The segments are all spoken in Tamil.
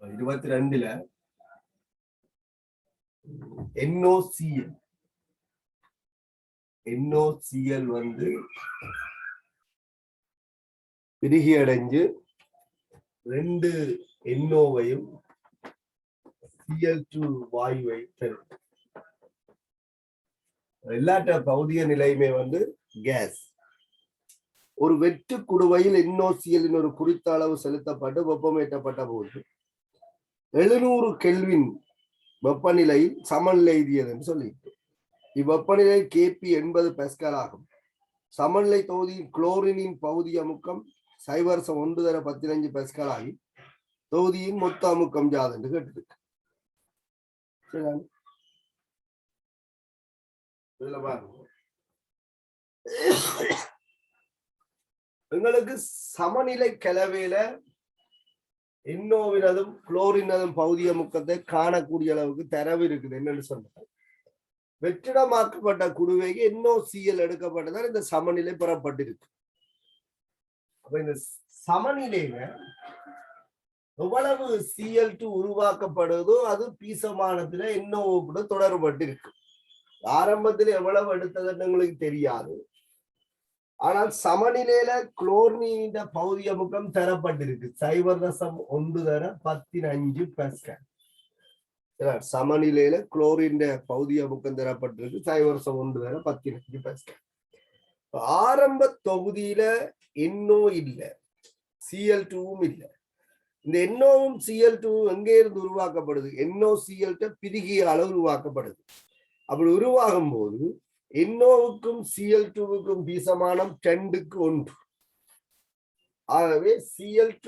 22ல NOCl வந்து பிரிகி அடைஞ்சு 2 NOவையும் Cl2 வாயுவை தரும். எல்லாட்ட பௌதிக நிலையுமே வந்து கேஸ். ஒரு வெற்று குடுவையில் NOCl ஒரு குறித்த அளவு செலுத்தப்பட்டு வெப்பமேற்றப்பட்ட போது 700 கெல்வின் வெப்பநிலையில் சமநிலையது என்று சொல்லிட்டு இவ்வெப்பநிலை KP 80 பாஸ்கல் ஆகும். சமநிலை தொகுதியில் குளோரினின் பௌதிக அமுக்கம் 0.1 பாஸ்கல் ஆகி தொகுதியின் மொத்த அமுக்கம் யாது என்று கேட்டிருக்கு. எங்களுக்கு சமநிலை கலவையில இன்னோவினதும் குளோரினதும் பௌதிக முக்கத்தை காணக்கூடிய அளவுக்கு தரவு இருக்குது. என்னன்னு சொன்ன வெற்றிடமாக்கப்பட்ட குடுவைக்கு NOCl எடுக்கப்பட்டதால் இந்த சமநிலை பெறப்பட்டிருக்கு. அப்ப இந்த சமநிலையில எவ்வளவு Cl2 உருவாக்கப்படுதோ அது பீசமானத்துல NO கூட தொடர்பட்டிருக்கு. ஆரம்பத்தில் எவ்வளவு எடுத்ததுன்னு உங்களுக்கு தெரியாது. ஆனால் சமநிலையில குளோரினின் பௌதிக முக்கம் தரப்பட்டிருக்கு 0.1 பாஸ்கல். சமநிலையில குளோரின் பௌதிக முக்கம் தரப்பட்டிருக்கு 0.1 பாஸ்கல். ஆரம்ப தொகுதியில NO இல்ல, Cl2வும் இல்ல. இந்த NOவும் Cl2வும் எங்கே இருந்து உருவாக்கப்படுது? NOCl பிரிகிய அளவு உருவாக்கப்படுது. அப்படி உருவாகும் போது NOவுக்கும் Cl2வுக்கும் பீசமானம் 2:1. ஆகவே Cl2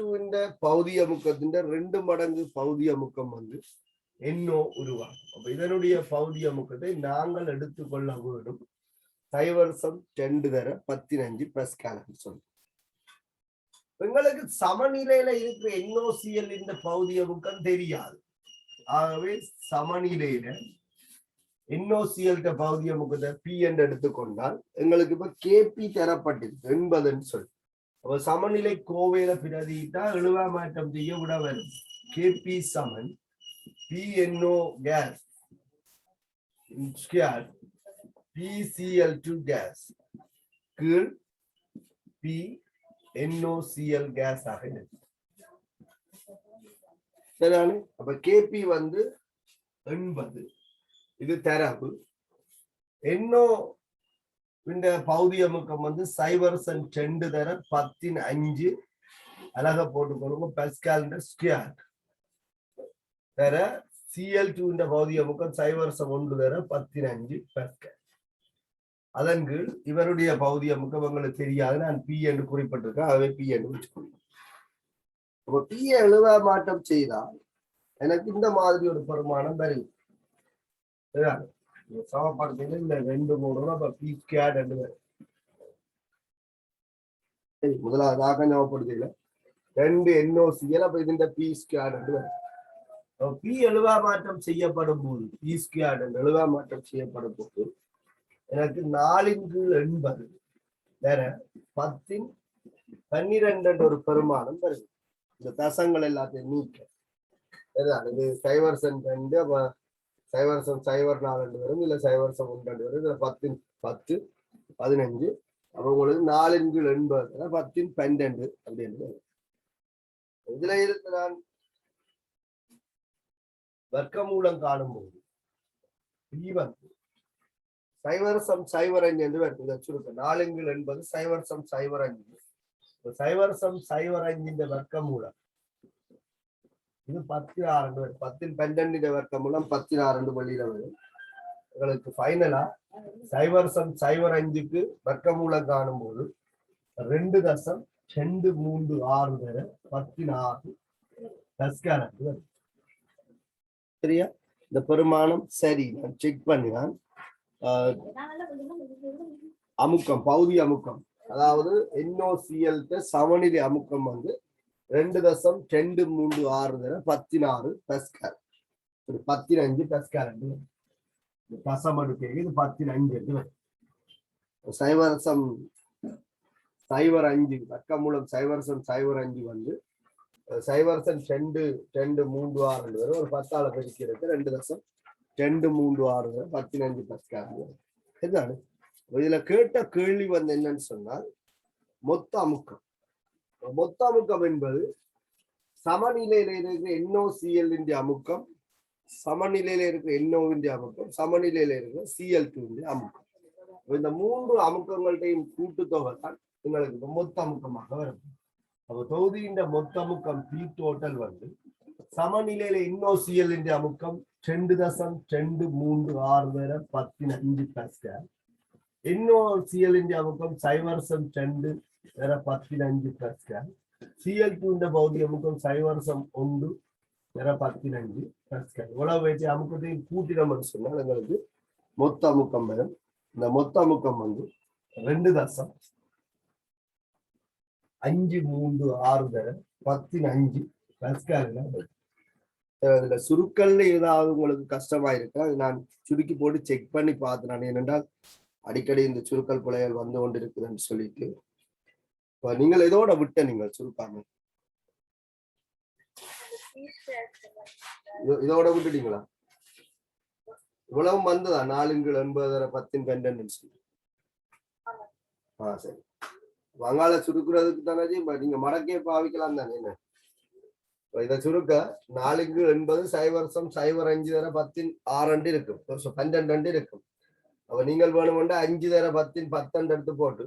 பௌதிக முக்கத்தின் 2 மடங்கு பௌதிக முக்கம் வந்து NO உருவாகும். அப்ப இதனுடைய பௌதிக முக்கத்தை நாங்கள் எடுத்துக்கொள்ள வேண்டும் 0.2 பாஸ்கல் சொல்லி. எங்களுக்கு சமநிலையில இருக்கிற NOCl பௌதிக முக்கம் தெரியாது. ஆகவே சமநிலையில NOCl பௌதிக முக்கத்தை P என்று எடுத்துக்கொண்டால் எங்களுக்கு இப்ப KP தரப்பட்டிருக்கு 80 சொல்லி. அப்ப சமநிலை கோவையில பிரதிட்டா எழுவா மாற்றம் செய்ய விட வரும். KP சமன் PNO gas square PCl2 gas கீழ் PNOCl கேஸ் ஆக இருக்கு. சரிதானே? அப்ப KP வந்து 80. இது தரவு. NO பௌதிக முக்கம் வந்து 0.2 அழக போட்டுக்கொள்ளுங்க பாஸ்கல் ஸ்கொயர் தர Cl2 பௌதிக முக்கம் 0.1 பாஸ்கல். அதன் கீழ் இவருடைய பௌதிக முக்கம் உங்களுக்கு தெரியாது, நான் P என்று குறிப்பிட்டிருக்கேன். ஆகவே P என்று வச்சுக்கொள்ளுங்க. அப்ப P எழுவ மாற்றம் செய்தால் எனக்கு இந்த மாதிரி ஒரு பெருமானம் வருது. சமப்படுத்தல இல்ல 2 3 அப்ப P ஸ்கொயர் என்று வரும். முதலாவதாக ஞாபகப்படுத்தல 2 NOCl அப்ப இந்த P ஸ்கொயர் என்று வரும். P எழுவா மாற்றம் செய்யப்படும் போது P ஸ்கொயர் என்று எழுவா மாற்றம் செய்யப்படும் போது எனக்கு 4/80 வேற 10/12 ஒரு பெருமானம் வருது. இந்த தசங்கள் எல்லாத்தையும் நீக்க இது 0.2 அப்ப 0.04 வரும், இல்ல 0.1 வரும். இதுல 10 15 அப்ப உங்களுக்கு 4/80 10/12 அப்படின்னு வரும். இதுல இருந்து நான் வர்க்கமூலம் காணும் போது P வந்து 0.05 என்று வருது. சுருக்க 4/80 0.05 0.05 வர்க்கமூலம் இது 16 10/12 வர்க்கமூலம் 16 வெளியில வரும். உங்களுக்கு ஃபைனலா 0.05க்கு வர்க்கமூலம் காணும் போது 2.236 வரை 16 பாஸ்கல் வரும். சரியா? இந்த பெருமானம் சரி, நான் செக் பண்ணினான். அமுக்கம் பௌதிக அமுக்கம் அதாவது NOCl சமநிலை அமுக்கம் வந்து 2.236 16 பாஸ்கல். 15 பாஸ்கல் தசம் அடுக்கு இது 15 0.05 வர்க்கமூலம் 0.05 வந்து 0.236 வரும். ஒரு 10 பெருக்கி இருக்கு 2.236 15 பஸ்கால் இதுதான். இதுல கேட்ட கேள்வி வந்து என்னன்னு சொன்னால் மொத்த அமுக்கம். மொத்த அமுக்கம் என்பது சமநிலையில இருக்கிற NOCl அமுக்கம், சமநிலையில இருக்கிற NO அமுக்கம், சமநிலையில இருக்கிற Cl2 அமுக்கம். இந்த 3 அமுக்கங்கள்டையும் கூட்டுத்தொகை தான் உங்களுக்கு மொத்த அமுக்கமாக வரும். அப்ப தொகுதியின் மொத்த அமுக்கம் P total வந்து சமநிலையில NOCl அமுக்கம் 2.236 வரை 15 பாஸ்கல், NOCl அமுக்கம் 0.2 வரை 15 பாஸ்கல், Cl2 பௌதிக அமுக்கம் 0.1 வரை 15 பாஸ்கல். இவ்வளவு வச்சு அமுக்கத்தையும் கூட்டினோம்னு சொன்னால் எங்களுக்கு மொத்த அமுக்கம் வரும். இந்த மொத்த அமுக்கம் வந்து 2.536 வரை 15 பாஸ்கல். இதுல சுருக்கல்ல ஏதாவது உங்களுக்கு கஷ்டமா இருக்கா? நான் சுருக்கி போட்டு செக் பண்ணி பார்த்தேன். ஏனென்றால் அடிக்கடி இந்த சுருக்கல் பிழைகள் வந்து கொண்டு இருக்குதுன்னு சொல்லிட்டு நீங்கள் இதோட விட்ட நீங்கள் சுருக்காம இதோட விட்டுட்டீங்களா? இவ்வளவு வந்ததா 4×80 சொல்லி. சரி, வங்காள சுருக்குறதுக்கு தானே நீங்க மடக்கே பாவிக்கலாம் தானே. என்ன இதை சுருக்க 4×80 0.05 இருக்கும், 12 இருக்கும். அப்ப நீங்கள் வேணுமெண்டா 5×10 எடுத்து போட்டு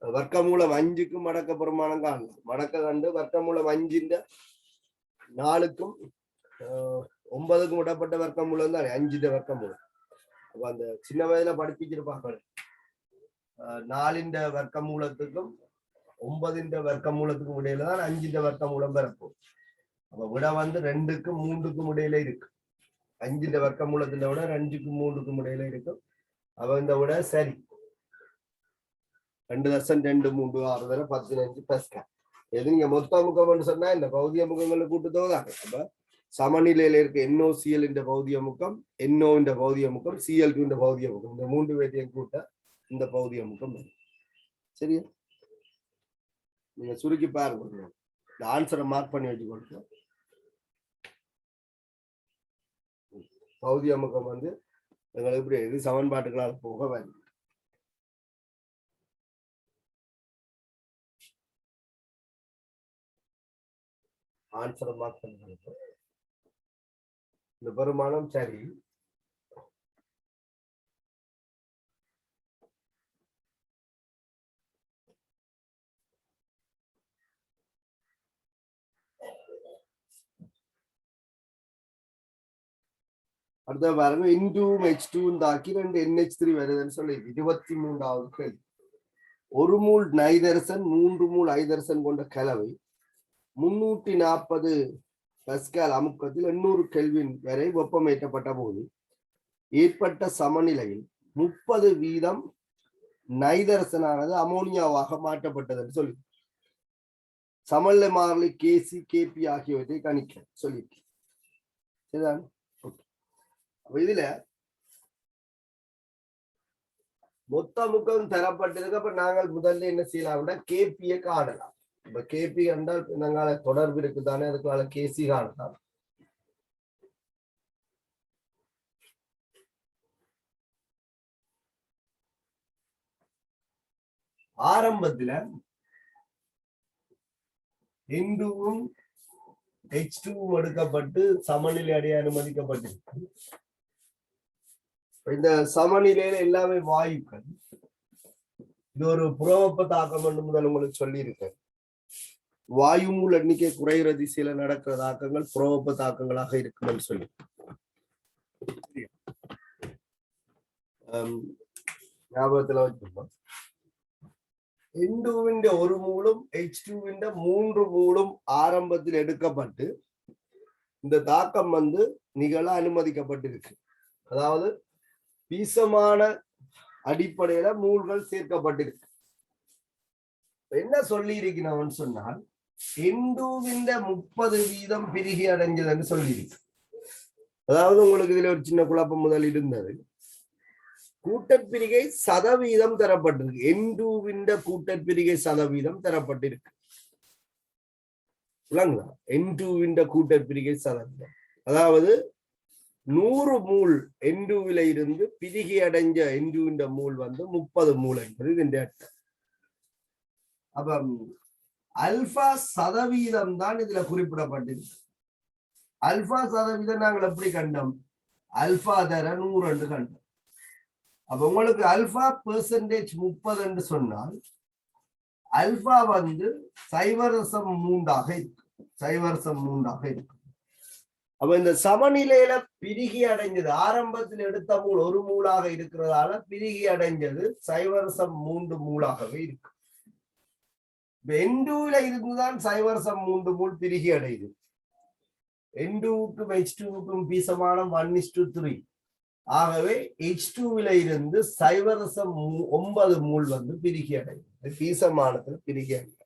வர்க்கமூலம் 5க்கு மடக்க பிரமாணம் காணலாம். மடக்க கண்டு வர்க்கமூலம் 5 4க்கும் 9க்கும் விடப்பட்ட வர்க்கமூலம் தானே 5 வர்க்கமூலம். அப்ப அந்த சின்ன வயதுல படிப்பிச்சிருப்பாங்க 4 வர்க்கமூலத்துக்கும் 9 வர்க்கமூலத்துக்கும் இடையில தான் 5 வர்க்கமூலம் பெறப்போம். அப்ப விட வந்து 2க்கும் 3க்கும் இடையில இருக்கு. 5 வர்க்கமூலத்தின் விட 2க்கும் 3க்கும் இடையில இருக்கும். அவ இந்த விட சரி 2.236 வரை 15 பாஸ்கல். எது நீங்க மொத்த அமுக்கம் சொன்னா இந்த பௌதிக முகங்களை கூட்டுத்தோதாங்க. அப்ப சமநிலையில இருக்க NOCl பௌதிக முக்கம், NO பௌதிக முக்கம், Cl2 பௌதிக முக்கம், இந்த 3 பேரையும் கூட்ட இந்த பௌதிக முக்கம். சரியா? நீங்க சுருக்கி பாருங்க, இந்த ஆன்சரை மார்க் பண்ணி வச்சுக்கொடுங்க. பௌதிக முக்கம் வந்து எங்களுக்கு இப்படி எது சமன்பாட்டுகளால் போக வேண்டும். ஆன்சரை மார்க் பண்ணி இந்த பெருமானம் சரி. அடுத்த பாருங்க, N2H2 தாக்கி 2 NH3 வருதுன்னு சொல்லி 23வது கேள்வி. 1 மூல் நைதரசன் 3 மூல் ஐதரசன் கொண்ட கலவை 340 பாஸ்கல் அமுக்கத்தில் 800 கெல்வின் வரை வெப்பமேற்றப்பட்ட போது ஏற்பட்ட சமநிலையில் 30% நைதரசனானது அமோனியாவாக மாற்றப்பட்டதுன்னு சொல்லி சமநிலை மாறிலி KC KP ஆகியவற்றை கணிக்க சொல்லிட்டு. சரிதான்? இதுல மொத்த அமுக்கம் தரப்பட்டிருக்கு. அப்ப நாங்கள் முதல்ல என்ன செய்யலாம்னா KP காணலாம். இப்ப KP என்றால் நாங்கள தொடர்பு இருக்குதானே, அதுக்கால KC காணலாம். ஆரம்பத்துல N2வும் H2வும் எடுக்கப்பட்டு சமநிலை அடைய அனுமதிக்கப்பட்டிருக்கு. இந்த சமநிலையில எல்லாமே வாயுக்கள். இது ஒரு புறவெப்ப தாக்கம் என்று முதல் உங்களுக்கு சொல்லி இருக்கேன். வாயு மூல எண்ணிக்கை குறைகிற திசையில நடக்கிற தாக்கங்கள் புறவெப்ப தாக்கங்களாக இருக்கும்னு சொல்லி ஞாபகத்துல வச்சிருக்கோம். N2வின் 1 மூலும் H2வின் 3 மூலும் ஆரம்பத்தில் எடுக்கப்பட்டு இந்த தாக்கம் வந்து நிகழ அனுமதிக்கப்பட்டிருக்கு. அதாவது வீசமான அடிப்படையில மூல்கள் சேர்க்கப்பட்டிருக்கு. என்ன சொல்லி இருக்கிறவன் சொன்னால் N2வின் 30% பிரிகி அடைஞ்சதுன்னு சொல்லியிருக்கு. அதாவது உங்களுக்கு இதுல ஒரு சின்ன குழப்பம் முதல் இருந்தது. கூட்டற்பிரிகை சதவீதம் தரப்பட்டிருக்கு. N2வின் கூட்டற்பிரிகை சதவீதம் தரப்பட்டிருக்கு. N2 வின் கூட்டப்பிரிகை சதவீதம். அதாவது 100 மூல் N2 இருந்து பிரிகை அடைஞ்ச N2 மூல் வந்து 30 மூல் என்பது இதன் அர்த்தம். அப்ப அல்பா சதவீதம் தான் இதுல குறிப்பிடப்பட்டிருக்கு. அல்பா சதவீதம் நாங்கள் எப்படி கண்டோம்? அல்பா தர 100 என்று கண்டோம். அப்ப உங்களுக்கு அல்பா பெர்சன்டேஜ் 30 என்று சொன்னால் அல்பா வந்து 0.3 இருக்கு. 0.3 இருக்கு. அப்ப இந்த சமநிலையில பிரிகி அடைஞ்சது ஆரம்பத்தில் எடுத்த மூல் 1 மூலாக இருக்கிறதால பிரிகி அடைஞ்சது 0.3 மூலாகவே இருக்கு. N2 இருந்துதான் 0.3 மூல் பிரிகி அடையுது. N2க்கும் H2க்கும் பீசமானம் 1:3. ஆகவே H2 இருந்து 0.9 மூல் வந்து பிரிகி அடையுது. பீசமானத்துல பிரிகி அடையுது.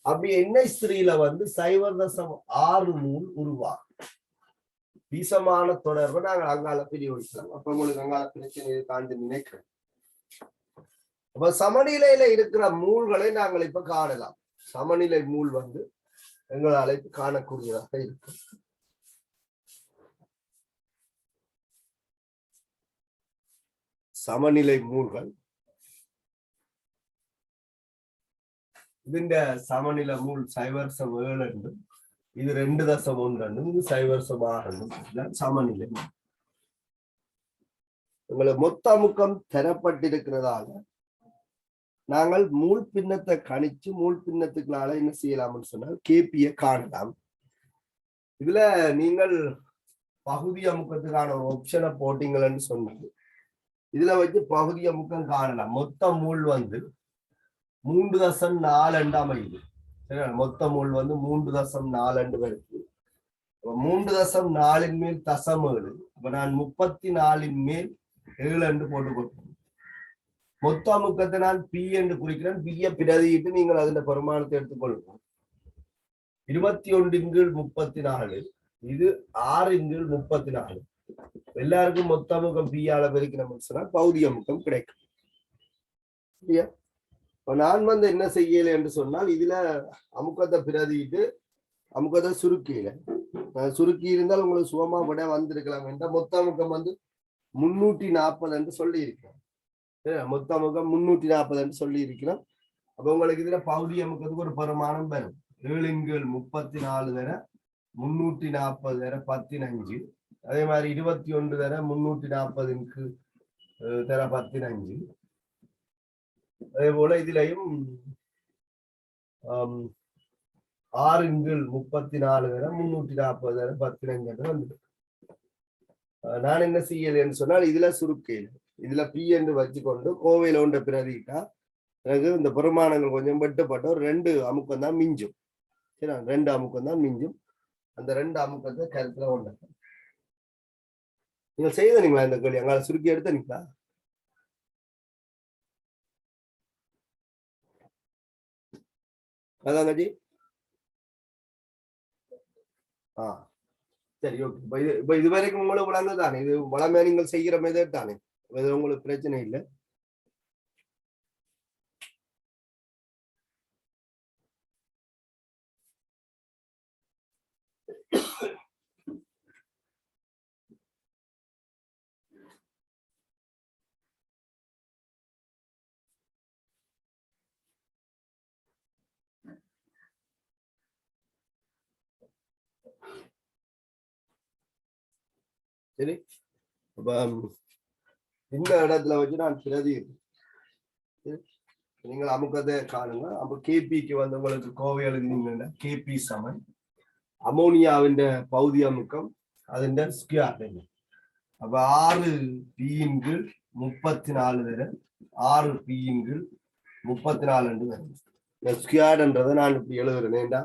அப்படி NH3 வந்து 0.6 மூல் உருவாகும். பீசமான தொடர்பை நாங்கள் அங்கால பிரிவழிக்கலாம். அப்ப உங்களுக்கு அங்கால பிரச்சனையை தாண்டி நினைக்கிறேன். அப்ப சமநிலையில இருக்கிற மூல்களை நாங்கள் இப்ப காணலாம். சமநிலை மூல் வந்து எங்களால் காணக்கூடியதாக இருக்கும். சமநிலை மூல்கள் ഇതിന്റെ സമനില മൂൽ 0.7 இது 2.1 இது 0.6 சமநிலை. உங்களுக்கு மொத்த அமுக்கம் தரப்பட்டிருக்கிறதால நாங்கள் மூல் பின்னத்தை கணிச்சு மூல் பின்னத்துக்குள்ளால என்ன செய்யலாம்னு சொன்னால் கேபியை காணலாம். இதுல நீங்கள் பகுதி அமுக்கத்துக்கான ஒரு ஆப்ஷனை போட்டீங்கன்னு சொன்னது இதுல வச்சு பகுதி அமுக்கம் காணலாம். மொத்த மூல் வந்து 3.4 அமையுது. மொத்த மூல் வந்து 3.4 வருது. 3.4 மேல் தசம் 7. அப்ப நான் 34 மேல் 7 என்று போட்டு கொடுப்பேன். மொத்த அமுக்கத்தை நான் பி என்று குறிக்கிறேன். பிய பிரதியிட்டு நீங்கள் அதுல பெருமானத்தை எடுத்துக்கொள்வோம். 21/34. இது 6/34. எல்லாருக்கும் மொத்த அமுக்கம் பியால பெருக்கணும்னு சொன்னா பகுதி அமுக்கம் கிடைக்கும். சரியா? நான் வந்து என்ன செய்யல என்று சொன்னால் இதுல அமுக்கத்தை பிரதிட்டு அமுக்கத்தை சுருக்கியில சுருக்கி இருந்தால் உங்களுக்கு சுகமா விட வந்திருக்கலாம் என்ற மொத்த அமுக்கம் வந்து 340 என்று சொல்லி இருக்கிறேன். மொத்த அமுக்கம் 340 என்று சொல்லி இருக்கிறோம். அப்ப உங்களுக்கு இதுல பகுதி அமுக்கத்துக்கு ஒரு பெருமானம் வரும். 7/34 தர 340 தர 15. அதே மாதிரி 21 தர 340 தர 15. அதே போல இதுலயும் 6/34 தர 340 தர 15 என்று வந்துடும். நான் என்ன செய்யலன்னு சொன்னால் இதுல சுருக்கையில் இதுல பி என்று வச்சுக்கொண்டு கோவையில ஒன்றை பிரதிட்டா எனக்கு இந்த பெருமானங்கள் கொஞ்சம் வெட்டுப்பட்ட ஒரு 2 அமுக்கம் தான் மிஞ்சும். சரி, 2 அமுக்கம் தான் மிஞ்சும். அந்த 2 அமுக்கத்தை கருத்துல ஒண்ணு நீங்க செய்தீங்களா? இந்த கேள்வி அங்கால சுருக்கி எடுத்தீங்களா? அதாங்க ஜி. சரி, ஓகே. இப்ப இது வரைக்கும் உங்களுக்கு விளங்கு தானே? இது வளமே நீங்கள் செய்கிற மெதட் தானே? இது உங்களுக்கு பிரச்சனை இல்லை. சரி, அப்ப இந்த இடத்துல வச்சு நான் பிரதி நீங்கள் அமுக்கத்தை காணுங்க. அப்ப கேபிக்கு வந்து உங்களுக்கு கோவை எழுதினீங்கன்னா கேபி சமன் அமோனியாவின் பகுதி அமுக்கம் അതിന്റെ ஸ்கொயர். அப்ப 6p/34 தர 6p/34 என்று வரும். ஸ்கொயர்ன்றதை நான் இப்படி எழுதுறேன். ஏண்டா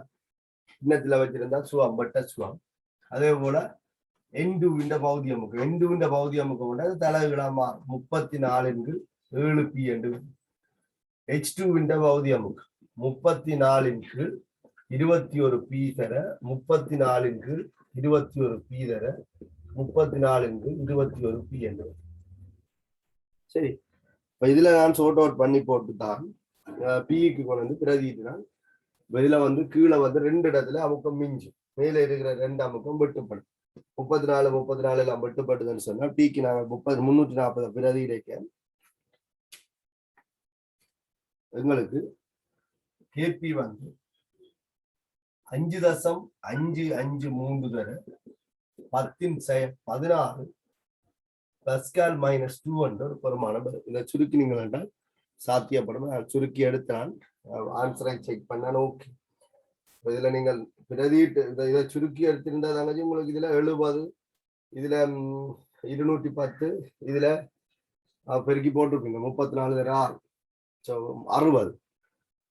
இன்னத்துல வச்சிருந்தா சுவம் பட்ட சுவம். அதே போல N2 பகுதி அமுக்கம் N2 பகுதி அமுக்கம் அது தலைகீழா மாறும். 34/7p என்று. H2 பகுதி அமுக்கம் 34/21p தர 34/21p தர 34/21p என்று. சரி, இப்ப இதுல நான் சோர்ட் அவுட் பண்ணி போட்டுதான் பிக்கு கொண்டு வந்து பிரதிட்டு நான் இதுல வந்து கீழே வந்து 2 இடத்துல அமுக்கம் மிஞ்சும். மேல இருக்கிற 2 அமுக்கம் வெட்டுப்படும். 34 எல்லாம் வெட்டுப்பட்டதுன்னு சொன்னா டீக்கு நாங்க 340 பிரதி இடைக்க எங்களுக்கு கேபி வந்து 5.553 தர 10/16 பஸ்கால் -2 என்ற ஒரு பெருமானம். இதை சுருக்கினீங்களா சாத்தியப்படும். சுருக்கி எடுத்தான் ஆன்சரை செக் பண்ணாலும் ஓகே. இதுல நீங்கள் பிரதிட்டு இதை சுருக்கி எடுத்திருந்தா தாங்க உங்களுக்கு இதுல 70, இதுல 210, இதுல பெருக்கி போட்டிருப்பீங்க 34 60.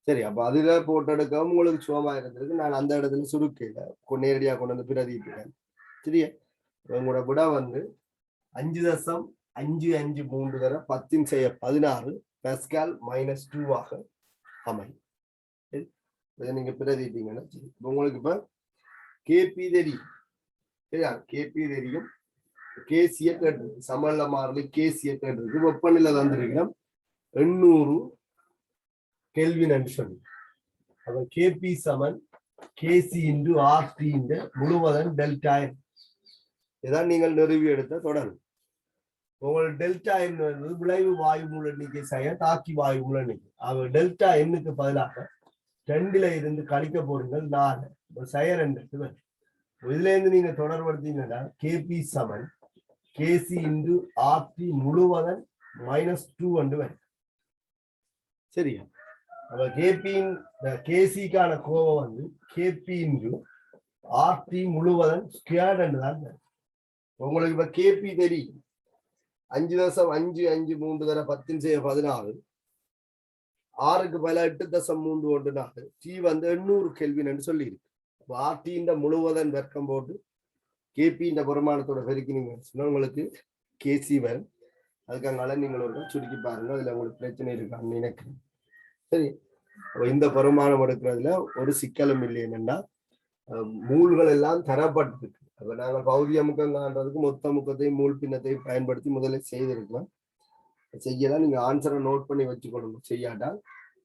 சரி, அப்ப அதுல போட்டு எடுக்க உங்களுக்கு சுகமா இருந்திருக்கு. நான் அந்த இடத்துல சுருக்கல நேரடியா கொண்டு வந்து பிரதிட்டேன். சரியா, உங்களோட விட வந்து 5.553 தர 10/16 பஸ்கால் -2 ஆக அமையும். இதை நீங்க பிரதிட்டீங்கன்னா சரி. உங்களுக்கு இப்ப கேபி தெரியும். சரியா, கேபி தெரியும். கேசிய கேட்டிருக்கு, சமல்ல மாறலி கேசிய கேட்டிருக்கு. வெப்பநிலை தந்திருக்கோம் 800 கெல்வின் சொல்லி. அப்ப கேபி சமன் கேசி இன்டு ஆர்டி முழுவதன் டெல்டா என். இதான் நீங்கள் நிறுவி எடுத்த தொடர். உங்கள் டெல்டா என் விளைவு வாயு மூல எண்ணிக்கை செய்ய தாக்கி வாயு மூல எண்ணிக்கை. அவர் டெல்டா எண்ணுக்கு பதிலாக 2ல இருந்து கழிக்க போறீங்கள் 4 செயல் 2. இதுல இருந்து நீங்க தொடர்படுத்தீங்கன்னா கேபி சமன் கேசி இன்டு ஆர்டி முழுவதன் -2 வரும். சரியா, அப்ப கேபியின் கேசிக்கான கோவம் வந்து கேபி இன்டு ஆர்டி முழுவதன் ஸ்கொயர் தான். உங்களுக்கு இப்ப கேபி தெரியும் 5.553 தர 10/16 6க்கு பதிலா 8.34 டி வந்து 800 கெல்வின் சொல்லி இருக்கு. ஆர்டி முழுவதன் வர்க்கம் போட்டு கேபி இந்த பெருமானத்தோட பெருக்கினீங்க சொன்னா உங்களுக்கு கேசி வரும். அதுக்காக நீங்கள் ஒரு சுருக்கி பாருங்க, அதுல உங்களுக்கு பிரச்சனை இருக்கான்னு நினைக்கிறேன். சரி, இந்த பெருமானம் எடுக்கிறதுல ஒரு சிக்கலும் இல்லை. என்னன்னா மூல்கள் எல்லாம் தரப்பட்டிருக்கு. அப்ப நாங்கள் பௌதிய முக்கம் காண்றதுக்கு மொத்த முக்கத்தையும் மூல் பின்னத்தையும் பயன்படுத்தி முதல்ல செய்திருக்கலாம். செய்யலாம். நீங்க ஆன்சரை நோட் பண்ணி வச்சுக்கணும். செய்யாட்டா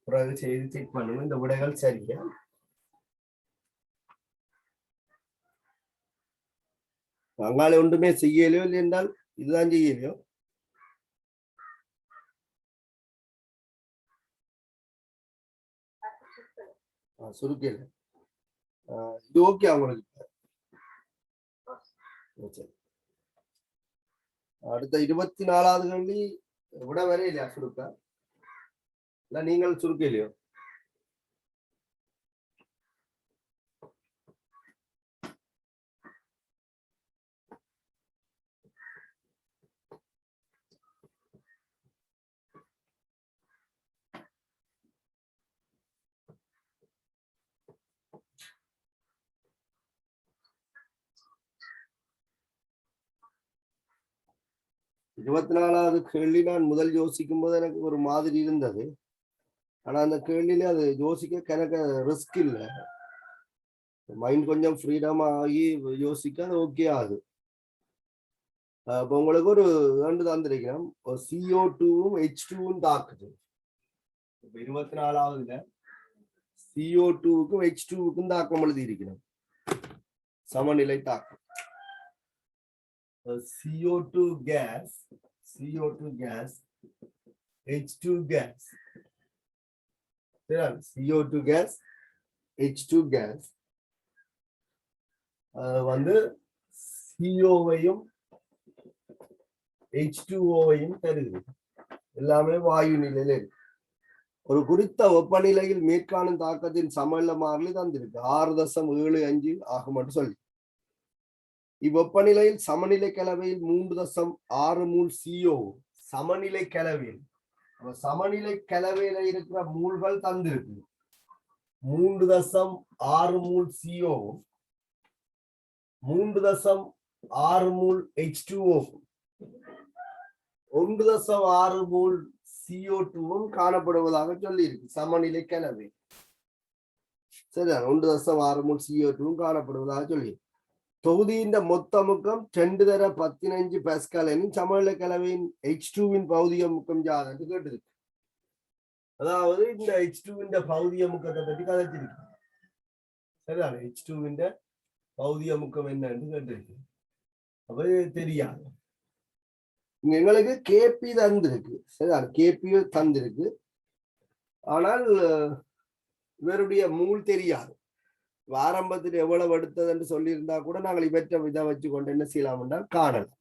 பிறகு செய்து செக் பண்ணுங்க இந்த விடைகள் சரியா. அங்காளி ஒன்றுமே செய்யலையோ இல்லை என்றால் இதுதான் செய்யலையோ. சுருக்கல இது ஓகே அவங்களுக்கு. அடுத்த 24வது கேள்வி விட வரைய இல்லையா சுருக்க? இல்ல நீங்கள் சுருக்க இல்லையோ? இருபத்தி 4வது கேள்வி நான் முதல் யோசிக்கும் போது எனக்கு ஒரு மாதிரி இருந்தது. ஆனா அந்த கேள்வியில அது யோசிக்க எனக்கு ரிஸ்க் இல்லை. மைண்ட் கொஞ்சம் ஃப்ரீடம் ஆகி யோசிக்க அது ஓகே ஆகுது. இப்போ உங்களுக்கு ஒரு 2 தந்திருக்கிறோம். CO2வும் H2வும் தாக்குது. இப்ப 24வதுல CO2வுக்கும் H2வுக்கும் தாக்கம் எழுதி இருக்கிறோம். சமநிலை தாக்கம். CO2 gas, H2 gas. CO2 gas, H2 gas வந்து CO-வையும் H2O-வையும் தருது. எல்லாமே வாயு நிலையில இருக்கு. ஒரு குறித்த வெப்பநிலையில் மேற்காணும் தாக்கத்தின் சமநில மாறிலி தந்திருக்கு 6.75 ஆகும் என்று சொல்லி. இவ்வெப்பநிலையில் சமநிலை கலவையில் 3.6 மூல் CO சமநிலை கலவையில் சமநிலை கலவையில இருக்கிற மூல்கள் தந்திருக்கு 3.6 மூல் CO 3.6 மூல் H2O 1.6 மூல் CO2வும் காணப்படுவதாக சொல்லி இருக்கு சமநிலை கலவை. சரிதான், 1.6 மூல் CO2வும் காணப்படுவதாக சொல்லி. தொகுதியின் மொத்த முக்கம் 2 தர 15 பாஸ்கல் எனும் சமநிலை கலவையின் H2வின் பௌதிக முக்கம் யாது என்று கேட்டிருக்கு. அதாவது இந்த H2வின் பௌதிக முக்கத்தை பற்றி கதைச்சிருக்கு. சரிதானே? H2 பௌதிக முக்கம் என்னன்னு கேட்டிருக்கு. அப்ப தெரியாது. எங்களுக்கு கேபி தந்திருக்கு. சரிதானே? கேபி தந்திருக்கு. ஆனால் இவருடைய மூல் தெரியாது. ஆரம்பத்தில் எவ்வளவு எடுத்தது என்று சொல்லியிருந்தா கூட நாங்கள் இவற்றை இதை வச்சு கொண்டு என்ன செய்யலாம் காணலாம்.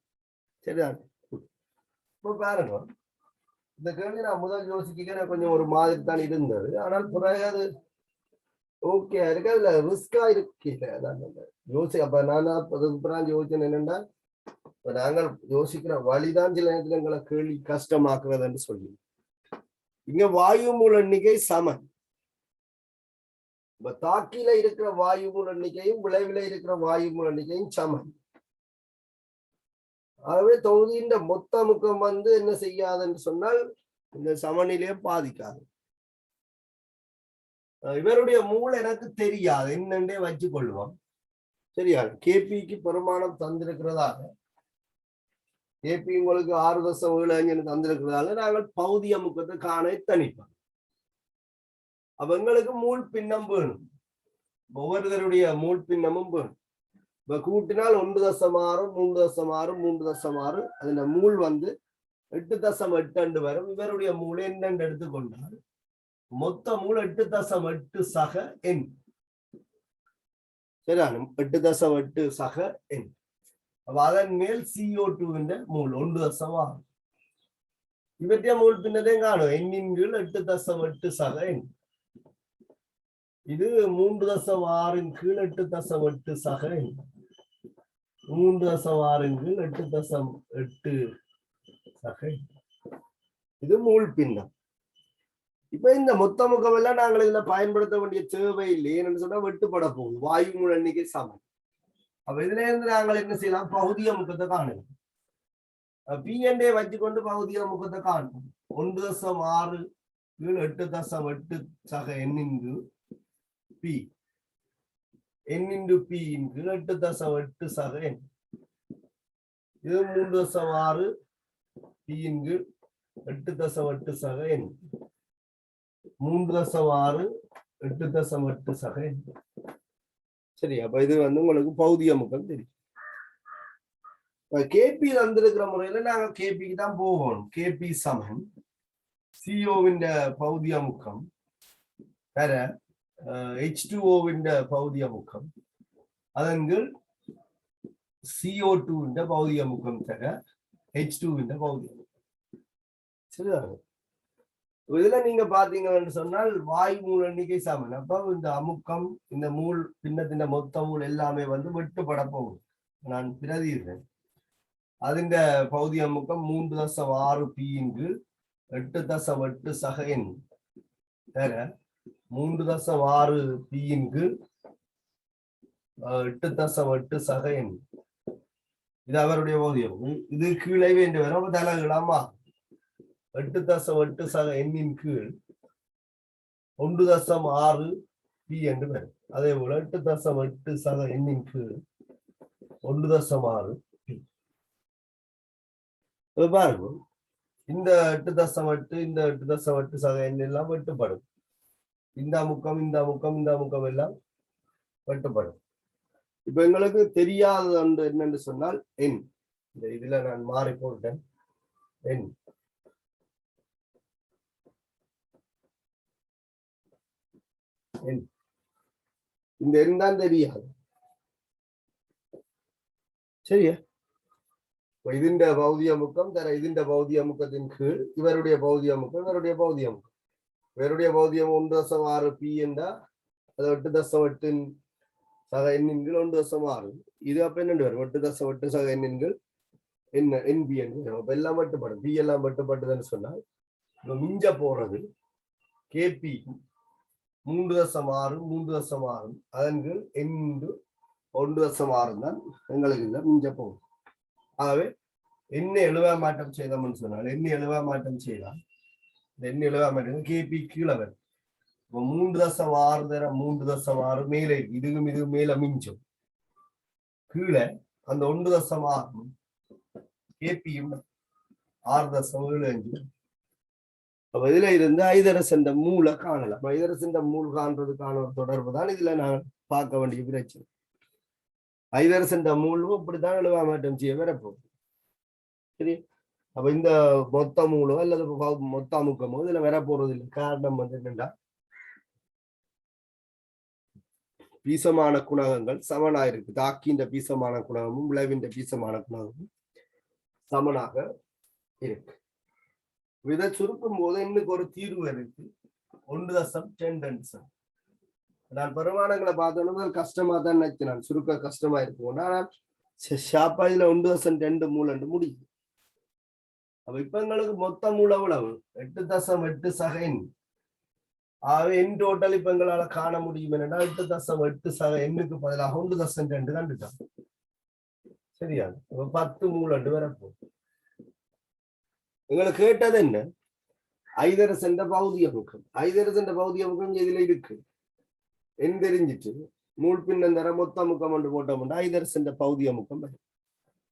சரிதான். இப்ப பாருங்க, இந்த கேள்வி நான் முதல் யோசிக்க கொஞ்சம் ஒரு மாதிரி தான் இருந்தது. ஆனால் பிறகு அது ஓகே இருக்கு. அதுல ரிஸ்கா இருக்கு. அப்ப நான் யோசிச்சேன் என்னன்னா, நாங்கள் யோசிக்கிற வழிதான் சில நேரத்தில் எங்களை கேள்வி கஷ்டமாக்குறதுன்னு சொல்லி இங்க வாயு மூல எண்ணிக்கை சமன். தாக்கில இருக்கிற வாயு மூல எண்ணிக்கையும் விளைவில இருக்கிற வாயு மூல எண்ணிக்கையும் சமன். ஆகவே தொகுதியின் மொத்த முக்கம் என்ன செய்யாதுன்னு சொன்னால் இந்த சமநிலையை பாதிக்காது. இவருடைய மூல எனக்கு தெரியாது, என்னண்டே வச்சு கொள்வோம். சரியா? கேபிக்கு பெருமானம் தந்திருக்கிறதாக, கேபி உங்களுக்கு 6.75 தந்திருக்கிறதால நாங்கள் பௌதிக முக்கத்தை காண தனிப்போம். அவங்களுக்கு மூல் பின்னம் வேணும். ஒவ்வொருத்தருடைய மூல் பின்னமும் வேணும். இப்ப கூட்டினால் 1.6 3.6 3.6 அதுல மூல் 8.8 வரும். இவருடைய மூல் என்னென்று எடுத்துக்கொண்டால் மொத்த மூல் 8.8 சக எண். சரியான 8.8 சக எண். அப்ப அதன் மேல் CO2 மூல் 1.6. இவற்றைய மூல் பின்னதையும் காணும். எண்ணின் கீழ் 8.8 சக எண். இது 3.6 கீழ் 8.8 சக எண். 3.6 கீழ் 8.8 சக எண். இது மூல் பின்னம். இப்ப இந்த மொத்த முகம் எல்லாம் நாங்கள் இதுல பயன்படுத்த வேண்டிய தேவை இல்லை. ஏன்னு சொன்னா வெட்டுப்பட போகுது. வாயு மூல எண்ணிக்கை சமம். அப்ப இதுல இருந்து நாங்கள் என்ன செய்யலாம்? பௌதிக முக்கத்தை காணலாம். பிஎன்டே வச்சுக்கொண்டு பௌதிக முக்கத்தை காணும். 1.6 கீழ் 8.8 சக எண்ணின் பி n into p இன் கீழ் 8.8 சக எண். இது 3.6 p இன் கீழ் 8.8 சக எண். 3.6 8.8 சக எண். சரி, அப்ப இது உங்களுக்கு பௌதிக முக்கம் தெரியும். கேபி தந்திருக்கிற முறையில நாங்க கேபிக்கு தான் போகணும். கேபி சமன் சிஓவின் பௌதிக முக்கம் வேற H2O பௌதிக முக்கம் அதன் கீழ் CO2 பௌதிக முக்கம் தர H2 பௌதிக முக்கம். சரிதான். இதுல நீங்க பாத்தீங்கன்னு சொன்னால் வாயு மூல எண்ணிக்கை சமன். அப்ப இந்த அமுக்கம் இந்த மூல் பின்னத்தின் மொத்த மூல் எல்லாமே வெட்டுப்பட போகும். நான் பிரதிடுறேன். அதிண்ட பௌதிக முக்கம் 3.6 p இன் கீழ் 8.8 சக எண் தர 3.6 p இன் கீழ் 8.8 சக எண். இது அவருடைய பௌதிகம். இது கீழே வேண்டி வரும். தலைகளாமா 8.8 சக எண்ணின் கீழ் 1.6 p என்று வரும். அதே போல 8.8 சக எண்ணின் கீழ் 1.6 p. பாருங்க, இந்த 8.8 இந்த 8.8 சக எண் எல்லாம் வெட்டுப்படும். இந்த முக்கம் இந்த முக்கம் இந்த முக்கம் எல்லாம் வெட்டுப்படும். இப்ப எங்களுக்கு தெரியாதது என்னன்னு சொன்னால் எண். இந்த இதுல நான் மாறி போட்டேன். எண் இந்த எண் தான் தெரியாது. சரியா? ഇതിന്റെ ഭൗതിക മുക്കം തര ഇതിന്റെ ഭൗതിക മുക്കത്തിൻ കീഴ് ഇവരുടെ ഭൗതിക മുക്കം ഇവരുടെ ഭൗതിക മുക്കം ഇവരുടെ ഭൗതികം 1.6 p എന്താ അത് 8.8 സഹ എണ്ണിൻ കീഴ് 1.6. ഇത് അപ്പൊ എന്നുണ്ട് വരും 8.8 സഹ എണ്ണിൻ കീഴ് NB என்று வரும். அப்ப எல்லாம் வெட்டுப்படும். பி எல்லாம் வெட்டுப்பட்டதுன்னு சொன்னால் மிஞ்ச போறது கேபி 3.6 3.6 அதன் கீழ் N 1.6 தான் எங்களுக்கு இல்லை மிஞ்ச போகும். ஆகவே என்ன எழுவா மாற்றம் செய்தோம்னு சொன்னால் என்ன எழுவா மாற்றம் செய்தால் என்ன எழுவா மாற்றம் கேபி கீழே வரும். 3.6 தர 3.6 மேலே இதுவும் இது மேல மிஞ்சும். கீழே அந்த 1.6 கேபியும் 6.75 அப்ப இதுல இருந்து ஐதரசன் மூளை காணலாம். ஐதரசன் மூல் காண்றதுக்கான ஒரு தொடர்பு தான் இதுல நான் பார்க்க வேண்டிய பிரச்சனை. ஐதரசன் மூலும் இப்படித்தான் எழுவா மாற்றம் செய்ய வரப்போகுது. சரி, அப்ப இந்த மொத்த மூலோ அல்லது மொத்த அமுக்கமோ இதுல வரப்போறது இல்லை. காரணம் வந்து என்னண்டா, பீசமான குணகங்கள் சமனா இருக்கு. தாக்கின்ற பீசமான குணகமும் விளைவின்ற பீசமான குணகமும் சமனாக இருக்கு. இதை சுருக்கும் போது இன்னைக்கு ஒரு தீர்வு இருக்கு. 1.2. நான் பெருமானங்களை பார்த்தோன்னு கஷ்டமா தான் நினைச்சு நான் சுருக்க கஷ்டமா இருக்கும். ஆனால் ஷாப்பா இதுல 1.2 மூலண்டு முடியுது. அப்ப இப்ப எங்களுக்கு மொத்த மூல உழவு 8.8 சகைன். ஆகவே என் டோட்டல் இப்ப எங்களால காண முடியும் என்னன்னா 8.8 சக எண்ணுக்கு பதிலாக 1.2 கண்டுட்டான். சரியா? 10 மூலண்டு வரப்போகுது. எங்களுக்கு கேட்டது என்ன? ஐதரசன் பௌதிக முக்கம். ஐதரசன் பௌதிக முக்கம் இதுல இருக்கு என் தெரிஞ்சிட்டு மூல் பின்னந்தர மொத்த முக்கம் ஒன்று போட்டோம்னா ஐதரசன் பௌதிக முக்கம்.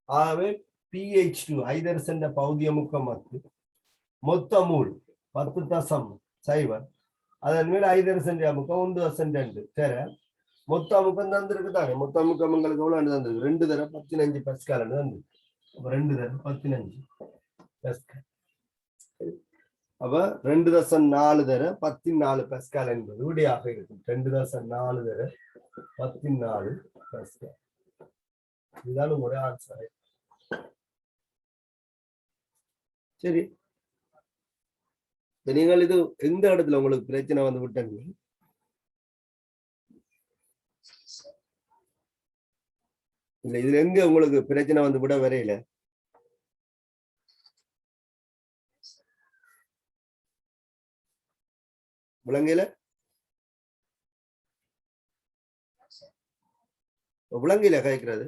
ஆகவே pH2 ஐதரசன் பௌதிக முக்கம் மொத்த மூல் 10.0. அதன் மேல் ஐதரசன் முக்கம் 1.2 தர மொத்த முக்கம் தந்திருக்கு தானே. மொத்த முக்கம் உங்களுக்கு எவ்வளவு தந்திருக்கு? 2 தர 15 பஸ்கால் தந்திருக்கு. அப்ப 2 தர 15 பஸ்கால். அப்ப 2.4 தர 14 பஸ்கால் என்பது விடையாக இருக்கும். 2.4 தர 14 பஸ்கால். இதுதான் உங்களுடைய ஆன்சர். சரி, நீங்கள் இது எந்த இடத்துல உங்களுக்கு பிரச்சனை வந்து விட்டீங்க? இல்ல இதுல எங்க உங்களுக்கு பிரச்சனை வந்து விட வரையில? விலங்கையில விலங்கையில கேட்கிறது.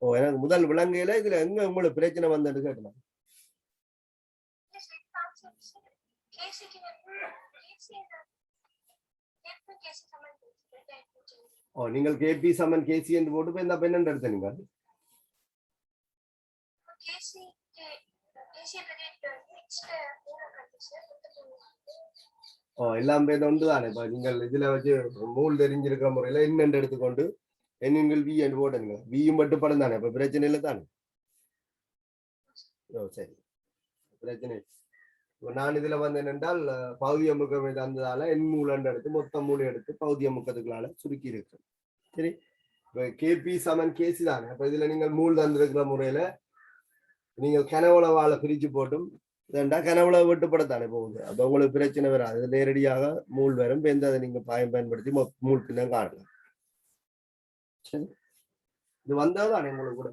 ஓ, எனக்கு முதல் விலங்கையில இதுல எங்க உங்களுக்கு பிரச்சனை வந்து கேட்கலாம். ஓ, நீங்கள் கேபி சமன் கேசி என்று போட்டு இந்த பெண்ணு எடுத்த நீங்க. ஓ, எல்லாம் பேர் ஒன்று தானே. இப்ப நீங்கள் இதுல வச்சு மூல் தெரிஞ்சிருக்கிற முறையில என்னென்று எடுத்துக்கொண்டு எண்ணிங்கள் வி என்று போட்டுங்க. வியும் மட்டும் படம் தானே. இப்ப பிரச்சனை இல்லை தானே. ஓ, சரி, பிரச்சனை. நான் இதுல வந்து என்னென்றால் பௌதிய முக்கம் தந்ததால எண் மூலண்டு எடுத்து மொத்த மூலை எடுத்து பௌதிய முக்கத்துக்குள்ளால சுருக்கி இருக்கு. சரி, கேபி சமன் கேசி தானே. அப்ப இதுல நீங்கள் மூல் தந்திருக்கிற முறையில நீங்கள் கனவுளவால பிரிச்சு போட்டும் இதண்டா கனவுள வெட்டுப்படத்தானே போகுது. அப்ப உங்களுக்கு பிரச்சனை வராது. நேரடியாக மூல் வரும். அதை நீங்க பயன்படுத்தி மூல் பின்னம் காணலாம். சரி, இது வந்தாதானே உங்களுக்கு கூட.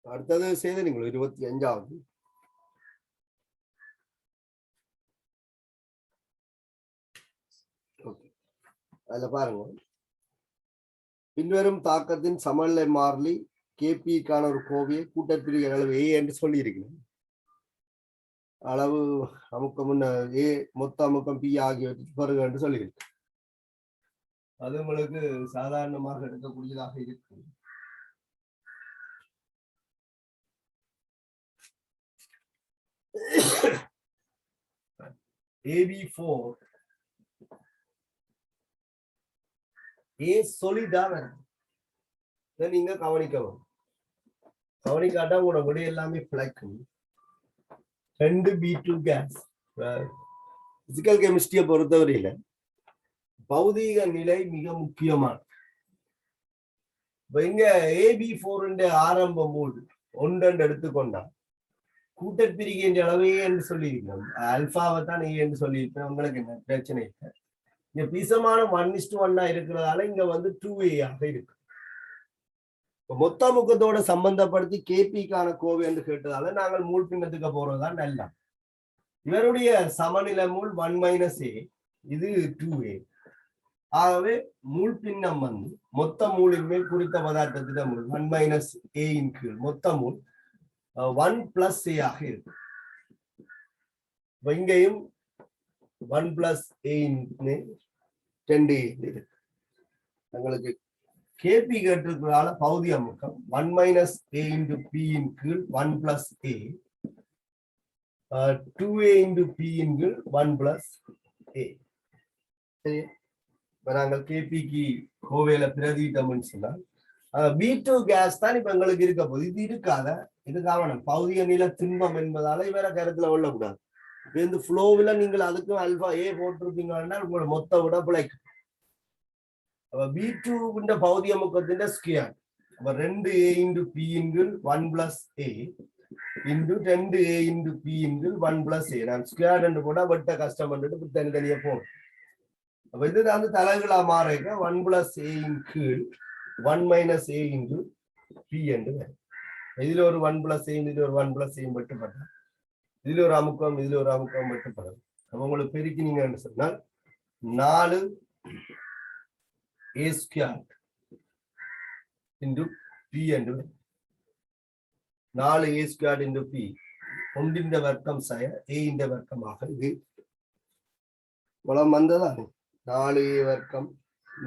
அடுத்தது செய்தீங்களோ 25வது. அதுல பாருங்க, பின்வரும் தாக்கத்தின் சமநிலை மாறிலி கேபிக்கான ஒரு கோவையை கூட்டப்பிரிவு அளவு ஏ என்று சொல்லி இருக்கிறேன். அளவு அமுக்கம் ஏ மொத்த அமுக்கம் பி ஆகியவற்றை பிறகு என்று சொல்லியிருக்கேன். அது உங்களுக்கு சாதாரணமாக எடுக்கக்கூடியதாக இருக்கு. AB4 ஏ சொல்லிட்டா வேணும். இதை நீங்க கவனிக்கவும். கவனிக்காட்டா உங்களோட விட எல்லாமே பிளக்கும். 2B2 case. பிசிக்கல் கெமிஸ்ட்ரியை பொறுத்தவரையில பௌதீக நிலை மிக முக்கியமானது. இங்க AB4 ஆரம்ப மூல் ஒன்று எடுத்துக்கொண்டா கூட்டப்பிரிகின்ற அளவே என்று சொல்லியிருக்கோம். அல்பாவை தான் என்று சொல்லியிருப்பேன். உங்களுக்கு என்ன பிரச்சனை இல்லை. இங்க பிசமான 1:1 இருக்கிறதால இங்க வந்து 2A ஆக இருக்கு. மொத்த முக்கத்தோட சம்பந்தப்படுத்தி கேபிக்கான கோவை என்று கேட்டதால நாங்கள் மூல் பின்னத்துக்கு போறதுதான் நல்லா. இவருடைய சமநிலை மூல் 1 - A, இது 2A. ஆகவே மூல் பின்னம் வந்து மொத்த மூலின் மேல் குறித்த பதார்த்தத்திட மூல் 1 - A இன் கீழ் மொத்த மூல் 1 + A ஆக இருக்கு. இங்கேயும் 1 + A 2A இருக்கு. உங்களுக்கு கேபி கேட்டிருக்கிறதால பௌதிக முக்கம் 1 - A × P இன் கீழ் 1 + A, 2A × P இன் கீழ் 1 + A. சரி, இப்ப நாங்கள் கேபிக்கு கோவையில பிரதிட்டோம்னு சொன்னால் B2 கேஸ் தான் இப்ப எங்களுக்கு இருக்க போகுது. இது இருக்காத, இது கவனம். பௌதிக நில திண்மம் என்பதால இவர கருத்துல கொள்ளக்கூடாது. இந்த ஃப்ளோவில் நீங்கள் அதுக்கும் அல்பா ஏ போட்டிருப்பீங்கன்னா உங்களோட மொத்த விட பிழைக்கும். B2 பௌதிக முக்கத்தின் ஸ்கொயர் 2A × P இன் கீழ் 1 + A இன்டு 2A × P இன் கீழ் 1 + A. நான் ஸ்கொயர் என்று போட்டா வெட்ட கஷ்டம் பண்ணிட்டு தனித்தனியா போகணும். அப்ப இது வந்து தலைகளா மாறிக்க 1 + A இன் கீழ் 1 - A × P என்று. இதுல ஒரு 1 + A, இதுல ஒரு 1 + A மட்டுப்படும். இதுல ஒரு அமுக்கம், இதுல ஒரு அமுக்கம் மட்டுப்படும். அப்ப உங்களுக்கு பெருக்கினீங்கன்னு சொன்னால் 4A² × P என்று. 4A² × P ஒன்றின் வர்க்கம் சய A இன் வர்க்கமாக இது வளம் வந்ததா. 4A²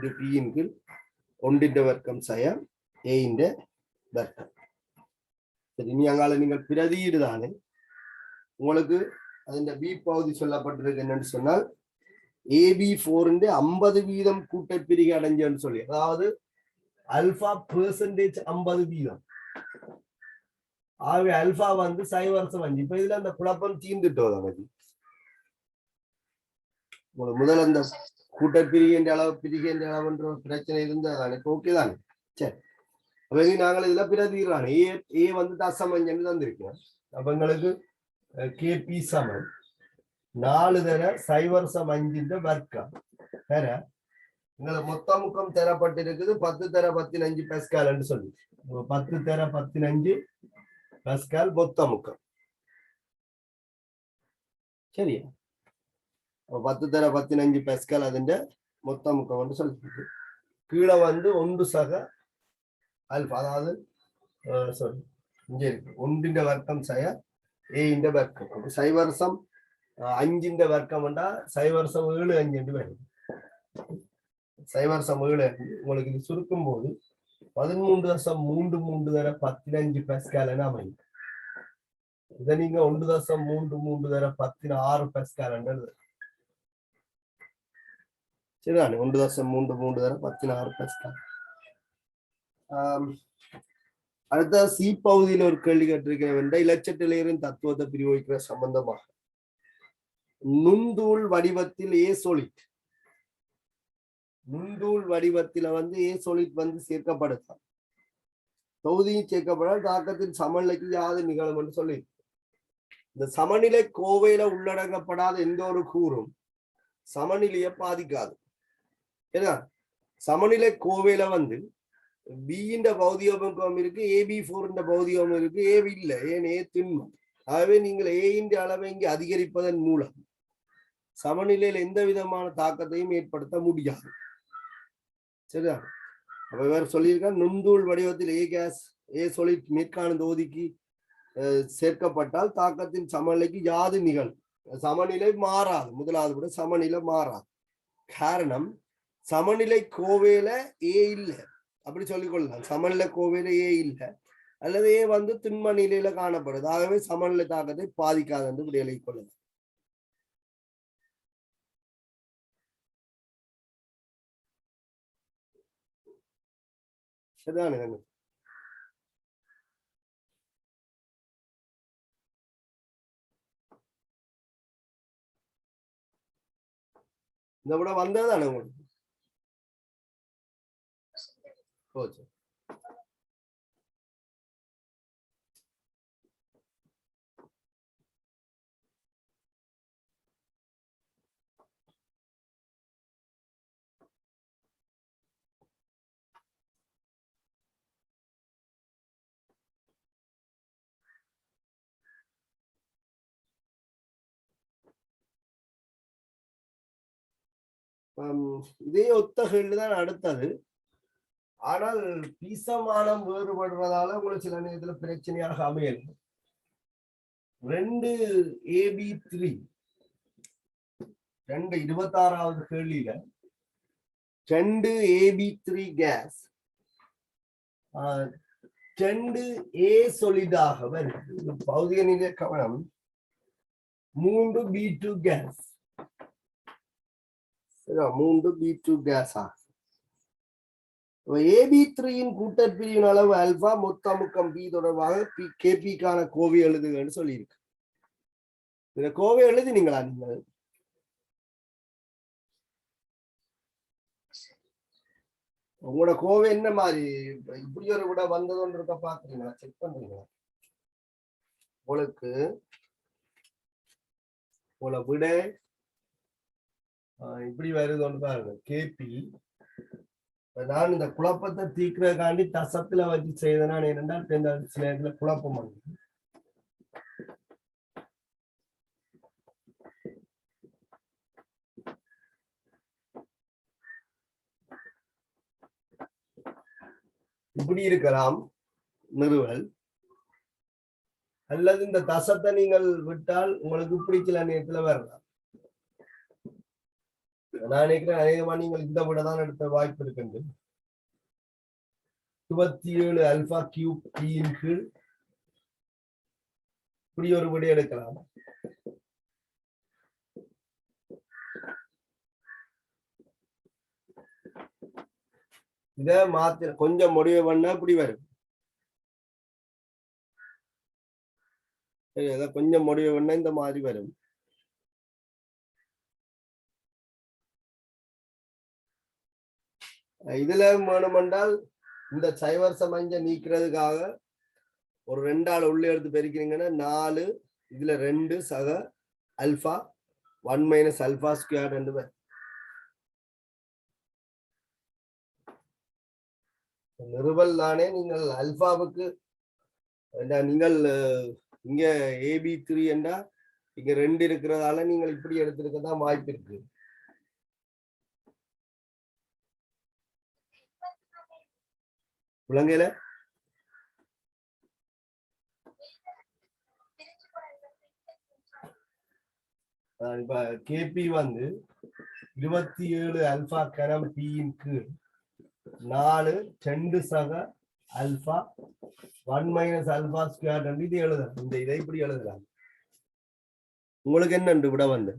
× P இன் கீழ் ஒன்றின் வர்க்கம் சய A இன் வர்க்கம். சரி, இனி அங்கால நீங்கள் பிரதியிடுதானே உங்களுக்கு அதுல B பகுதி சொல்லப்பட்டிருக்கு. என்னன்னு சொன்னால் AB4 50% கூட்டப்பிரிகை அடைஞ்சன்னு சொல்லி, அதாவது அல்பா பெர்சன்டேஜ் 50%. ஆகவே அல்பா வந்து 0.5. இப்ப இதுல அந்த குழப்பம் தீர்ந்துட்டோம். முதல் அந்த கூட்டப்பிரிகின்ற அளவு பிரிகின்ற அளவுன்ற பிரச்சனை இருந்தால் ஓகே தானே. சரி, அப்ப நாங்கள் இதுல பிரதிடுறாங்க. ஏ வந்து தசமஞ்சன்னு தந்திருக்கோம். அப்ப எங்களுக்கு கேபி சமன் 4 தர 0.5 வர்க்கம் வேற உங்களுக்கு மொத்த முக்கம் தரப்பட்டிருக்குது 10 தர 15 பாஸ்கல் என்று சொல்லி 10 தர 15 பாஸ்கல் மொத்த முக்கம். சரியா? 10 தர 15 பாஸ்கல் அதிന്റെ மொத்த முக்கம் என்று சொல்லிட்டு கீழே வந்து 1 சக அல்பா, அதாவது சாரி இங்க இருக்கு 1 வர்க்கம் சய A இன் வர்க்கம். 0.5 வர்க்கம் என்றா 0.75 என்று வரும். 0.75 உங்களுக்கு இது சுருக்கும் போது 13.33 தர 15 பாஸ்கல் என அமையும். இதை நீங்க 1.33 தர 16 பாஸ்கல் என்று சரிதானே. 1.33 தர 16 பாஸ்கல். அடுத்த சி பகுதியில் ஒரு கேள்வி கேட்டிருக்க இலச்சட்டிலிருந்து தத்துவத்தை பிரயோகிக்கிற சம்பந்தமாக நுண்தூள் வடிவத்தில் ஏ சொலிட், நுண்தூள் வடிவத்தில வந்து ஏ சொலிட் வந்து சேர்க்கப்படுதான் தொகுதியும் சேர்க்கப்பட தாக்கத்தின் சமநிலைக்கு யாது நிகழும் என்று சொல்லி, இந்த சமநிலை கோவையில உள்ளடங்கப்படாத எந்த ஒரு கூறும் சமநிலையை பாதிக்காது. ஏன்னா சமநிலை கோவையில வந்து B இந்த பௌதிகமும் இருக்கு, AB4 பௌதிகம் இருக்கு, A இல்லை. ஏன் A திண்மம். ஆகவே நீங்கள் A இன் அளவை இங்கே அதிகரிப்பதன் மூலம் சமநிலையில் எந்த விதமான தாக்கத்தையும் ஏற்படுத்த முடியாது. சரியா? அப்ப வேற சொல்லியிருக்கா நுண்தூள் வடிவத்தில் A கேஸ் A சொலிட் மேற்கான தொகுதிக்கு சேர்க்கப்பட்டால் தாக்கத்தின் சமநிலைக்கு யாது நிகழும். சமநிலை மாறாது. முதலாவது கூட சமநிலை மாறாது. காரணம் சமநிலை கோவையில A இல்லை. அப்படி சொல்லிக் கொள்ளலாம். சமநிலை கோவையில ஏ இல்லை அல்லது ஏ வந்து திண்ம நிலையில காணப்படுது. ஆகவே சமநிலை தாக்கத்தை பாதிக்காது என்று விடையளிக் கொள்ளலாம். சரிதானே? இந்த விட வந்ததானே உங்களுக்கு போச்சு. இதே ஒத்த கேள்வி தான் அடுத்தது. ஆனால் பீசமானம் வேறுபடுறதால உங்களுக்கு சில நேரத்துல பிரச்சனையாக அமையல. 2AB3 26வது கேள்வியில 2AB3 கேஸ் 2A சொலிடாக வருது. பௌதிக நிலை கவனம். 3B2 கேஸ் 3B2 கேஸ் ஆகும். AB3 கூட்டற்பிரிவின் அளவு ஆல்பா, மொத்த முக்கம் பி தொடர்பாக கேபிக்கான கோவை எழுதுகன்னு சொல்லியிருக்கு. இந்த கோவை எழுதினீங்களா நீங்கள்? உங்களோட கோவை என்ன மாதிரி இப்படி ஒரு விட வந்ததுன்னு இருக்க பாக்குறீங்களா? செக் பண்றீங்களா? உங்களுக்கு உங்களை விட இப்படி வருதுன்னு பாருங்க. கேபி நான் இந்த குழப்பத்தை தீர்க்கிறதுக்காண்டி தசத்துல வச்சு செய்தேன். என்னென்றால் சில இடத்துல குழப்பம் வந்து இப்படி இருக்கலாம் நிறுவல், அல்லது இந்த தசத்தை நீங்கள் விட்டால் உங்களுக்கு இப்படி சில நேரத்துல வரலாம். நான் நினைக்கிறேன் அநேகமா நீங்கள் இந்த விட தான் எடுத்த வாய்ப்பு இருக்கு. 27 ஆல்பா கியூப் பியின் கீழ் இப்படி ஒரு விட எடுக்கலாம். இத மாத்த கொஞ்சம் முடிவு பண்ணா இப்படி வரும். கொஞ்சம் முடிவு பண்ணா இந்த மாதிரி வரும். இதுல வேணுமென்றால் இந்த சைவர்சம் அஞ்ச நீக்கிறதுக்காக ஒரு 2 ஆள் உள்ள எடுத்து பெருக்கிறீங்கன்னா 4, இதுல 2 சக அல்பா 1 மைனஸ் அல்பா ஸ்கொயர் 2 பேர். நிறுவல் தானே. நீங்கள் அல்பாவுக்கு நீங்கள் இங்க AB3 என்றா இங்க 2 இருக்கிறதால நீங்கள் இப்படி எடுத்திருக்கதான் வாய்ப்பு இருக்கு. விளங்கல? இப்ப கேபி வந்து 27 அல்பா கனம் பியின் கீழ் 4 2 சக அல்பா 1 மைனஸ் அல்பா ஸ்கொயர் இது எழுதலாம். இந்த இதை இப்படி எழுதலாம். உங்களுக்கு என்ன விட வந்து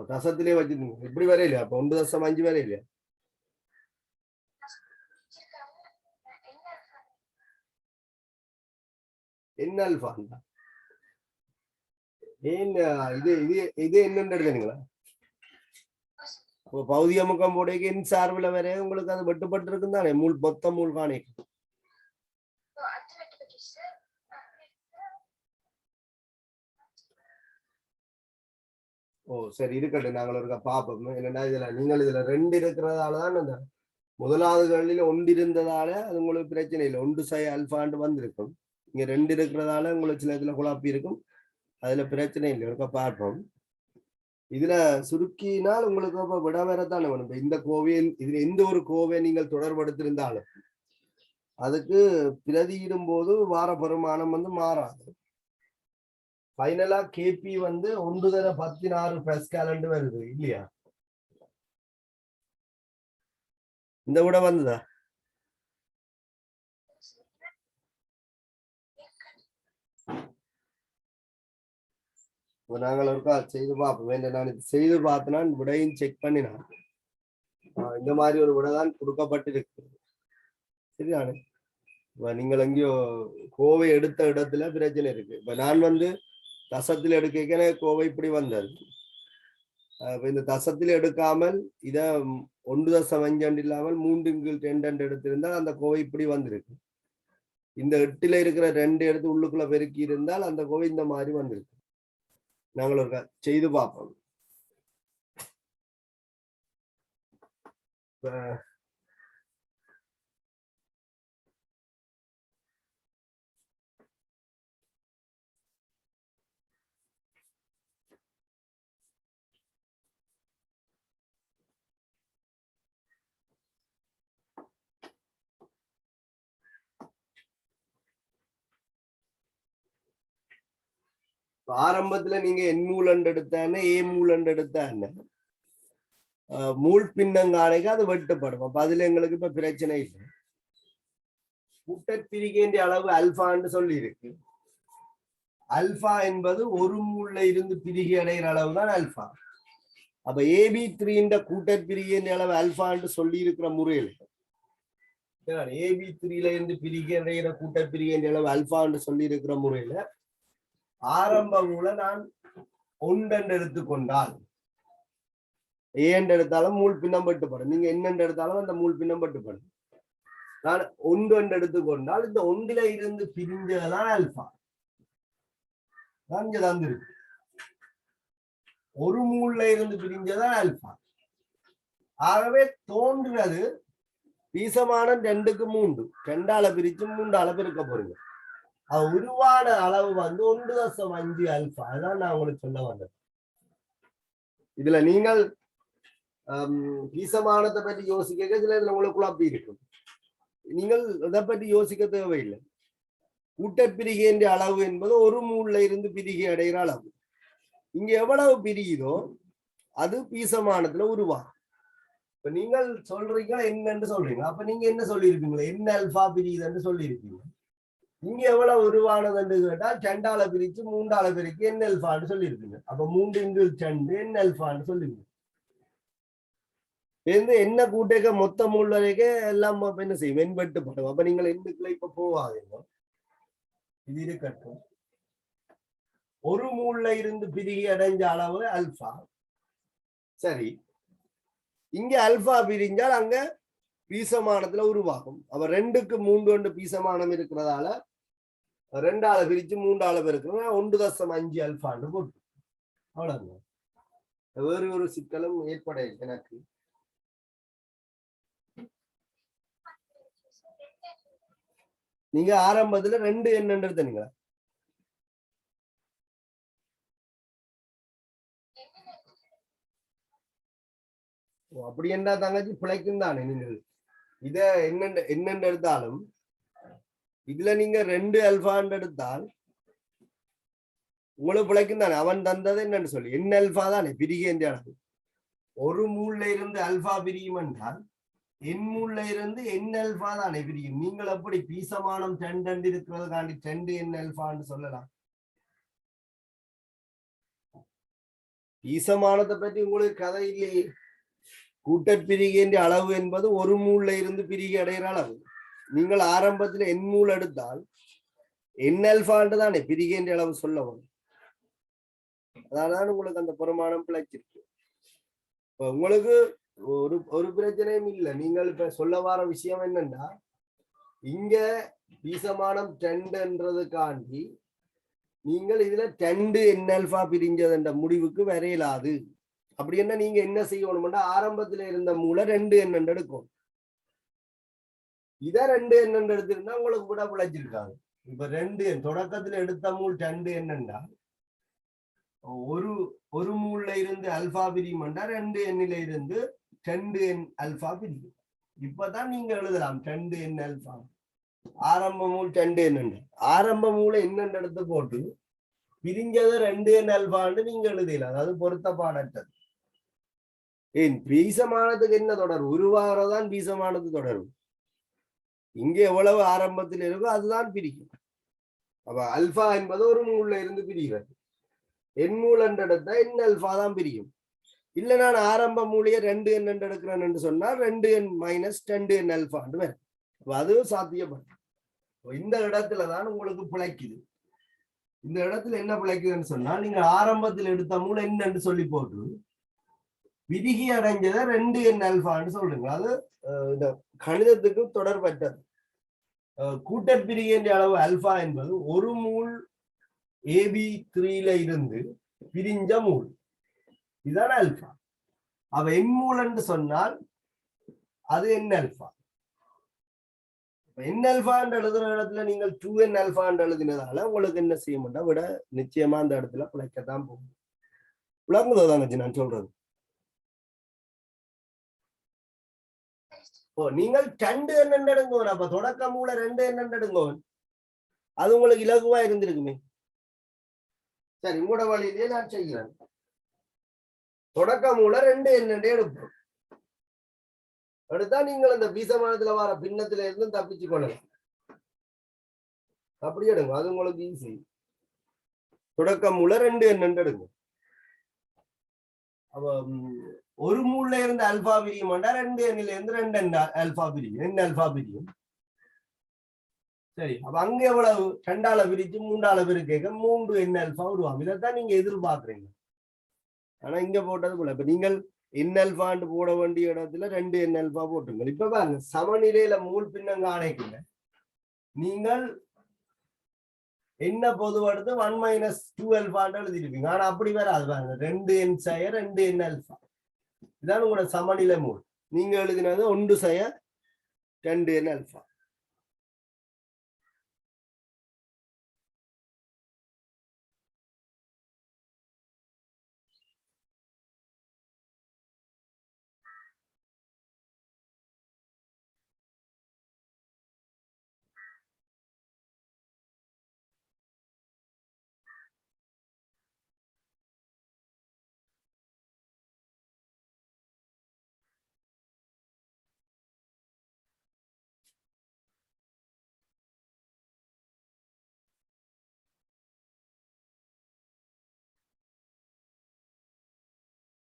தசத்திலே வச்சிருந்தீங்க. இப்படி வரையில அப்ப 1.5 வரையில என்ன அல்பா ஏன் இது இது இது என்னன்னு எழுதுனீங்களா? பௌதிக முக்கம் போடைக்கு என் சார்பில் வர உங்களுக்கு அது வெட்டுப்பட்டு இருக்குன்னு தானே மூல் மொத்த மூல் காணி. ஓ சரி இருக்கட்டும், நாங்கள் இருக்க பாப்போம். என்னன்னா இதுல நீங்கள் இதுல 2 இருக்கிறதாலதான் அந்த முதலாவது கல்லில் 1 இருந்ததால அது உங்களுக்கு பிரச்சனை இல்லை. 1 சை அல்பாண்டு வந்திருக்கும். இங்க 2 இருக்கிறதால உங்களுக்கு சில இதுல குழப்பி இருக்கும். அதுல பிரச்சனை இல்லை, இருக்க பார்ப்போம். இதுல சுருக்கினால் உங்களுக்கு விட வேறத்தானே வேணும். இந்த கோவையில் இதுல எந்த ஒரு கோவை நீங்கள் தொடர்படுத்திருந்தாலும் அதுக்கு பிரதியிடும் போது வார பெருமானம் வந்து மாறாது. ஃபைனலா கேபி வந்து 1/16 பாஸ்கல் வருது இல்லையா? இந்த விட வந்ததா? நாங்கள் ஒருக்கா செய்து பார்ப்போம். வேண்டாம், நான் இது செய்து பார்த்தனா விடையும் செக் பண்ணினான். இந்த மாதிரி ஒரு விடை தான் கொடுக்கப்பட்டிருக்கு. சரிதானே? இப்ப நீங்கள் எங்கேயோ கோவை எடுத்த இடத்துல பிரச்சனை இருக்கு. இப்ப நான் வந்து தசத்தில் எடுக்க கோவை இப்படி வந்தது. இந்த தசத்தில் எடுக்காமல் இத 1.5 இல்லாமல் 3/2 எடுத்திருந்தால் அந்த கோவை இப்படி வந்திருக்கு. இந்த 8ல இருக்கிற 2 எடுத்து உள்ளுக்குள்ள பெருக்கி இருந்தால் அந்த கோவை இந்த மாதிரி வந்திருக்கு. நாங்கள் ஒரு செய்து பார்ப்போம். ஆரம்பத்துல நீங்க என் மூலண்டு எடுத்தானே ஏ மூலண்டு எடுத்தானே மூல் பின்னங்காலைக்கு அது வெட்டுப்படும். அப்ப அதுல எங்களுக்கு இப்ப பிரச்சனை இல்லை. கூட்டப்பிரிகின்ற அளவு அல்பான்னு சொல்லி இருக்கு. அல்பா என்பது ஒரு மூல்ல இருந்து பிரிகி அடைகிற அளவு தான் அல்பா. அப்ப AB3 கூட்டப்பிரிகின்ற அளவு அல்பான்னு சொல்லி இருக்கிற முறையில் AB3ல இருந்து பிரிகி அடைகிற கூட்டப்பிரிகின்ற அளவு அல்பான்னு சொல்லி இருக்கிற முறையில ஆரம்ப மூல நான் 1 எடுத்துக்கொண்டால் ஏன் எடுத்தாலும் மூல் பின்னம் பட்டுப்படும். நீங்க என்ன எடுத்தாலும் அந்த மூல் பின்னம் பட்டுப்படும். நான் 1 எடுத்துக்கொண்டால் இந்த 1ல இருந்து பிரிஞ்சதான் அல்பா. இருக்கு ஒரு மூல்ல இருந்து பிரிஞ்சதான் அல்பா. ஆகவே தோன்றுறது பீசமானம் 2க்கு 3 2ஆல பிரிச்சு 3ஆல பெருக்க போறீங்க. உருவான அளவு வந்து 1.5 அல்பா. அதான் நான் உங்களுக்கு சொல்ல வந்தேன். இதுல நீங்கள் பீசமானத்தை பற்றி யோசிக்க இதுல உங்களுக்கு குழப்பி இருக்கும். நீங்கள் அதை பற்றி யோசிக்க தேவையில்லை. கூட்டப்பிரிகின்ற அளவு என்பது ஒரு மூல்ல இருந்து பிரிகி அடைகிற அளவு. இங்க எவ்வளவு பிரியுதோ அது பீசமானத்துல உருவாகும். இப்ப நீங்கள் சொல்றீங்க என்னன்னு சொல்றீங்க. அப்ப நீங்க என்ன சொல்லியிருப்பீங்களா? என்ன அல்பா பிரியுதுன்னு சொல்லியிருப்பீங்க. இங்க எவ்வளவு உருவானதுன்னு கேட்டா 2ஆல பிரிச்சு 3ஆல பிரிக்கு என்ன அல்பான்னு சொல்லியிருப்பீங்க. அப்ப 3x2 என்ன அல்பான்னு சொல்லிருக்கீங்க. என்ன கூட்டேக்க மொத்த மூல் வரைக்கும் எல்லாம் என்ன செய்யும்? வெண்பட்டுப்படும். அப்ப நீங்கள் எண்டுக்குள்ள இப்ப போவாதீங்க. இது இருக்கட்டும். ஒரு மூல்ல இருந்து பிரிகி அடைஞ்ச அளவு அல்பா. சரி, இங்க அல்பா பிரிஞ்சால் அங்க பீசமானத்துல உருவாகும். அப்ப 2க்கு 3 பீசமானம் இருக்கிறதால 2ஆல பிரிச்சு 3ஆல பெருக்கணும். 1.5 அல்பான்னு போட்டு அவ்வளவுதான். வேறு ஒரு சிக்கலும் ஏற்பட எனக்கு. நீங்க ஆரம்பத்துல 2 என்ன எடுத்தீங்களா? அப்படி என்ன தங்கச்சி பிழைக்கும் தானே. நீங்கள் இத என்ன எடுத்தாலும் இதுல நீங்க 2 அல்பான்னு எடுத்தால் உங்களுக்கு பிழைக்கும் தானே. அவன் தந்தது என்னன்னு சொல்லி என்ன அல்பா தானே பிரிகின்ற அளவு. ஒரு மூல்ல இருந்து அல்பா பிரியும் என்றால் என் மூல்ல இருந்து என்ன அல்பா தானே பிரியும். நீங்கள் எப்படி பீசமானம் 2 இருக்கிறதுக்காண்டி 2 என்ன அல்பான்னு சொல்லலாம்? பீசமானத்தை பற்றி உங்களுக்கு கதை இல்லையே. கூட்டப்பிரிகின்ற அளவு என்பது ஒரு மூல்ல இருந்து பிரிகி அடைகிற அளவு. நீங்கள் ஆரம்பத்தில் என் மூல் எடுத்தால் என் அல்பான்னு தானே பிரிகின்ற அளவு சொல்லவும். அதான் உங்களுக்கு அந்த பெருமானம் பிழைச்சிருக்கு. உங்களுக்கு ஒரு பிரச்சனையும் இல்லை. நீங்கள் இப்ப சொல்ல வர விஷயம் என்னன்னா இங்க பீசமானம் 2ன்றதுக்காண்டி நீங்கள் இதுல 2 என்ன அல்பா பிரிஞ்சதுன்ற முடிவுக்கு வரையலாது. அப்படி என்ன நீங்க என்ன செய்யணும்னா ஆரம்பத்துல இருந்த மூல 2 என்ன எடுக்கும். இத 2 என்ன எடுத்திருந்தா உங்களுக்கு கூட பிழைச்சிருக்காங்க. இப்ப 2 தொடக்கத்துல எடுத்த மூல் 2 என்னன்னா ஒரு மூல்ல இருந்து அல்பா பிரியும்டா 2 எண்ணில இருந்து 2 எண் அல்பா பிரியும். இப்பதான் நீங்க எழுதலாம் 2 எண் அல்பா. ஆரம்ப மூல் 2 என்ன ஆரம்ப மூல என்னென்ன எடுத்து போட்டு பிரிஞ்சது 2 எண் அல்பான்னு நீங்க எழுதலாம். அதாவது பொருத்தப்பாடற்றது. ஏன் பீசமானதுக்கு என்ன தொடரும்? உருவாகிறதான் பீசமானது தொடரும். இங்க எவ்வளவு ஆரம்பத்தில் இருக்கோ அதுதான் பிரிக்கும். அப்ப அல்பா என்பது ஒரு மூல்ல இருந்து பிரிகிறது. என் மூலன்ற எடுத்தா என் அல்பா தான் பிரியும். இல்ல நான் ஆரம்ப மூலிய 2n எடுக்கிறேன்னு சொன்னா 2n மைனஸ் 2n அல்பான்னு வரும். அதுவும் சாத்தியப்படும். இந்த இடத்துலதான் உங்களுக்கு பிழைக்குது. இந்த இடத்துல என்ன பிழைக்குதுன்னு சொன்னா நீங்க ஆரம்பத்தில் எடுத்த மூல என்னன்னு சொல்லி போட்டு விதிகி அடைஞ்சதை 2n அல்பான்னு சொல்றீங்க. அது இந்த கணிதத்துக்கு தொடர்பற்றது. கூட்டப்பிரிகின்ற அளவு அல்பா என்பது ஒரு மூல் AB3ல இருந்து பிரிஞ்ச மூல், இதுதான் அல்பா. அவ என் மூல் என்று சொன்னால் அது என் அல்பா. என் அல்பா என்று எழுதுற இடத்துல நீங்கள் 2n அல்பா என்று எழுதினதால உங்களுக்கு என்ன செய்ய மாட்டோம் விட நிச்சயமா அந்த இடத்துல பிழைக்கத்தான் போகும். விளங்குதாங்க நான் சொல்றது. நீங்கள் 2n எடுங்கோன், அப்ப தொடக்க மூல 2n எடுங்கோன், அது உங்களுக்கு இலகுவா இருந்திருக்குமே. சரி, உங்களோட வழியிலேயே நான் செய்கிறேன். தொடக்க மூல 2n எடுப்போம். எடுத்தா நீங்கள் அந்த பீசமானத்துல வர பின்னத்துல இருந்து தப்பிச்சு கொள்ளலாம். அப்படி எடுங்க, அது உங்களுக்கு ஈஸி. தொடக்க மூல 2n எடுங்க. அப்ப ஒரு மூல இருந்து அல்பா பிரியும், 2n இருந்து 2n அல்பா பிரியும், n அல்பா பிரியும். சரி, அப்ப அங்க எவ்வளவு 2ஆல பிரிச்சு 3ஆல பிரிக்க 3n அல்பா உருவாகும். இதைத்தான் நீங்க எதிர்பார்க்கறீங்க. ஆனா இங்க போட்டது போல இப்ப நீங்கள் n அல்பான்னு போட வேண்டிய இடத்துல 2n அல்பா போட்டுங்க. இப்ப பாருங்க, சமநிலையில மூல் பின்னங்க ஆணைக்குள்ள நீங்கள் என்ன பொதுவடுத்து 1 மைனஸ் 2 அல்பான்னு எழுதிருப்பீங்க. ஆனா அப்படி வராது. பாருங்க, 2n சய 2n அல்பா, இதான் உங்களோட சமநிலை மூல். நீங்க எழுதினது 1 சய 2n அல்பா.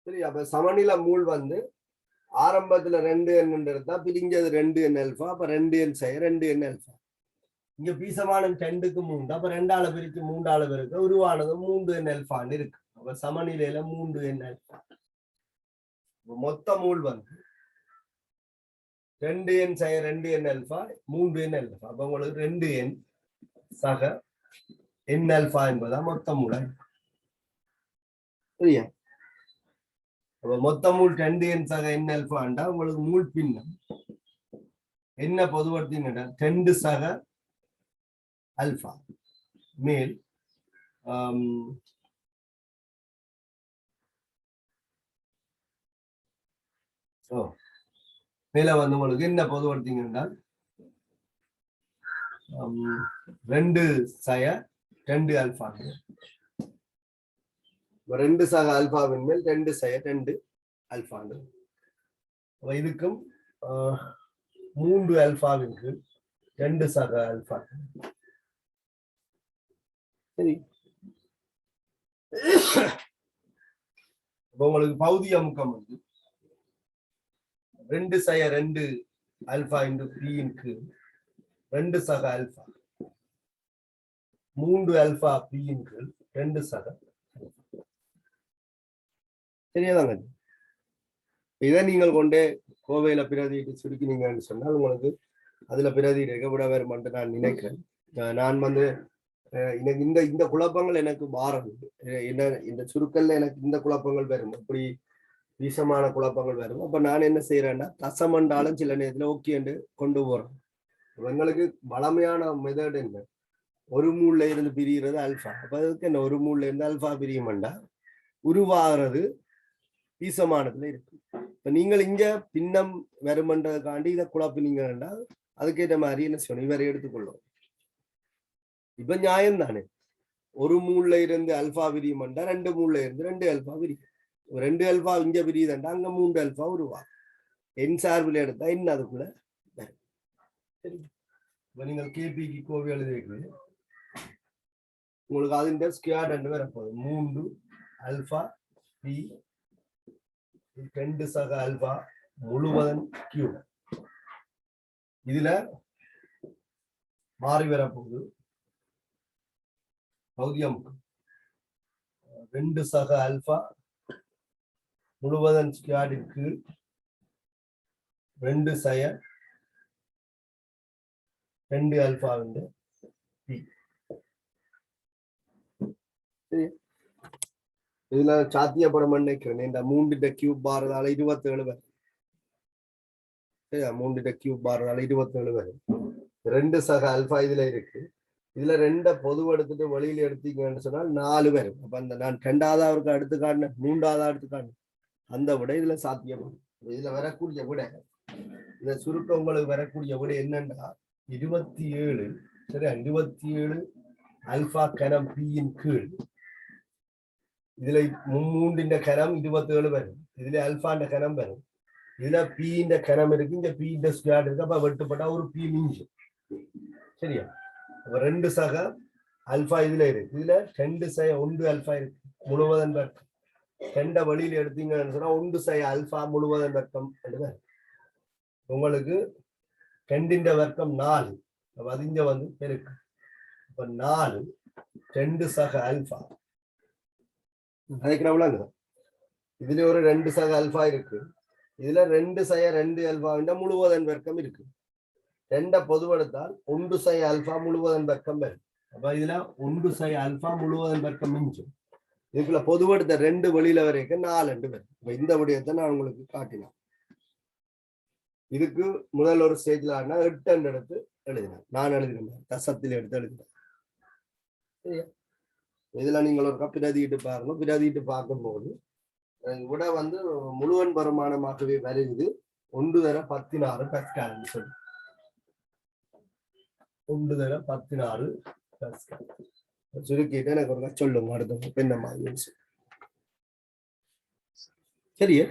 சரி, அப்ப சமநிலை மூல் வந்து ஆரம்பத்துல 2n எடுத்தா பிரிஞ்சது 2n அல்பா, அப்ப 2n சய 2n அல்பா. இங்க பீசமானம் 2க்கு 3, அப்ப 2ஆல பிரிச்சு 3ஆல பிரிக்க உருவானது 3n அல்பான்னு இருக்கு. அப்ப சமநிலையில 3n அல்பா. மொத்த மூல் வந்து 2n சய 2n அல்பா 3n அல்பா. அப்ப உங்களுக்கு 2n சக n அல்பா என்பதா மொத்த மூல. சரியா? அப்ப மொத்த மூல் 2n சக n அல்பாண்டா உங்களுக்கு மூல் பின்னம் என்ன பொதுவடுத்தினா 2 சக அல்பா மேல் மேல வந்து உங்களுக்கு என்ன பொதுவடுத்திங்கன்னா 2 சய 2 அல்பா. 2 சக அல்பாவின் மேல் 2 சய 2 அல்பாண்டு. இதுக்கும் 3 அல்பாவின் கீழ் 2 சக அல்பா. சரி, உங்களுக்கு பௌதிக முக்கம் வந்து 2 சய 2 அல்பா இன்டு பியின் கீழ் 2 சக அல்பா 3 அல்பா பியின் கீழ் 2 சக. சரியாதாங்க? இதை நீங்கள் கொண்டே கோவையில பிரதிட்டு சுருக்கினீங்கன்னு சொன்னால் உங்களுக்கு அதுல பிரதிட்டு விட வருமானு நான் நினைக்கிறேன். நான் வந்து எனக்கு இந்த குழப்பங்கள் எனக்கு மாறும். என்ன இந்த சுருக்கல்ல எனக்கு இந்த குழப்பங்கள் வரும், அப்படி வீசமான குழப்பங்கள் வரும். அப்ப நான் என்ன செய்யறேன்னா தசமண்டாலும் சில நேரத்துல ஓகேண்டு கொண்டு போறேன். எங்களுக்கு வளமையான மெதட் என்ன, ஒரு மூல்ல இருந்து பிரிகிறது அல்பா. அப்ப அதுக்கு என்ன, ஒரு மூல்ல இருந்து அல்பா பிரியுமெண்டா உருவாகிறது வீசமானத்துல இருக்கு. இப்ப நீங்கள் இங்க பின்னம் வருமன்றதுக்காண்டி இதை குழப்பினீங்கன்னா அதுக்கேற்ற மாதிரி என்ன சொல்லணும், இவரை எடுத்துக்கொள்ளும். இப்ப நியாயம் தானே, ஒரு மூல்ல இருந்து அல்பா பிரியுமெண்டா 2 மூல்ல இருந்து 2 அல்பா பிரியும். 2 அல்பா இங்க பிரியுதுண்டா அங்க 3 அல்பா உருவாகும். என் சார்பில் எடுத்தா என்ன அதுக்குள்ள. சரி, இப்ப நீங்கள் கேபிக்கு கோவை எழுதிருக்கீங்க, உங்களுக்கு அதின் ஸ்கொயர் 2 வரப்போகுது 3 ஆல்பா பி 2 சக ஆல்பா முழுவதன் கியூப். இதுல மாறி வரப்போகுது பகுதியம் 2 சக ஆல்பா முழுவதன் ஸ்கொயரிற்கு 2 சய 2 ஆல்பா பி. இதுல சாத்தியப்படம் நினைக்கிறேன். இந்த 3 கியூப் பாரதால 27 வரும். சரியா? 3 கியூப் பாரதால 27 வரும். 2 சக ஆல்பா இதுல இருக்கு. இதுல 2 பொது எடுத்துட்டு வெளியில எடுத்தீங்கன்னு சொன்னால் 4 வரும். அப்ப அந்த நான் 2வது எடுத்து காட்டினேன், 3வது எடுத்து காட்டினேன், அந்த விட இதுல சாத்தியப்படும். இதுல வரக்கூடிய விட, இந்த சுருக்கம் உங்களுக்கு வரக்கூடிய விட என்னன்னா 27. சரியா? 27 ஆல்பா கனம் பியின் கீழ் இதுல 3 கனம் 27 வரும். இதுல ஆல்பாண்ட கனம் வரும். இதுல பி கனம் இருக்கு, இங்க பி ஸ்கொயர் இருக்கு. அப்ப வெட்டுப்பட்டா ஒரு பி மிஞ்சு. சரியா? அப்ப 2 சக ஆல்பா இதுல இருக்கு. இதுல 2 சய 1 ஆல்பா இருக்கு முழுவதன் வர்க்கம். 2 வழியில எடுத்தீங்கன்னு சொன்னா 1 சய ஆல்பா முழுவதன் வர்க்கம். உங்களுக்கு 2 வர்க்கம் 4. அப்ப அது இங்க பெருக்கு. அப்ப 4 2 சக ஆல்பா. இதுல ஒரு 2 சக ஆல்பா இருக்கு. இதுல 2 சய 2 ஆல்பா முழுவதன் வர்க்கம் இருக்கு. 2 பொதுவெடுத்தால் 1 சை ஆல்பா முழுவதன் வர்க்கம் வரும். அப்ப இதுல 1 சை ஆல்பா முழுவதன் வர்க்கம் மிஞ்சும். இதுக்குள்ள பொதுவெடுத்த 2 வெளியில வரைக்கும் 4 வரும். இந்த விடயத்தை நான் உங்களுக்கு காட்டினேன். இதுக்கு முதல் ஒரு ஸ்டேஜ்ல 8 எடுத்து எழுதினேன். நான் எழுதினேன், தசத்தில் எடுத்து எழுதினேன். சரியா? இதுல நீங்கள் ஒரு பிரதியிட்டு பாருங்க. பிரதியிட்டு பார்க்கும்போது விட முழுவன் வருமானமாகவே வருது. 1 தர 16 பஸ்கால்னு சொல்லி 1 தர 16 பஸ்கால் சுருக்கிட்டு எனக்கு ஒரு சொல்லுங்க அடுத்த என்ன மாதிரி. சரியா?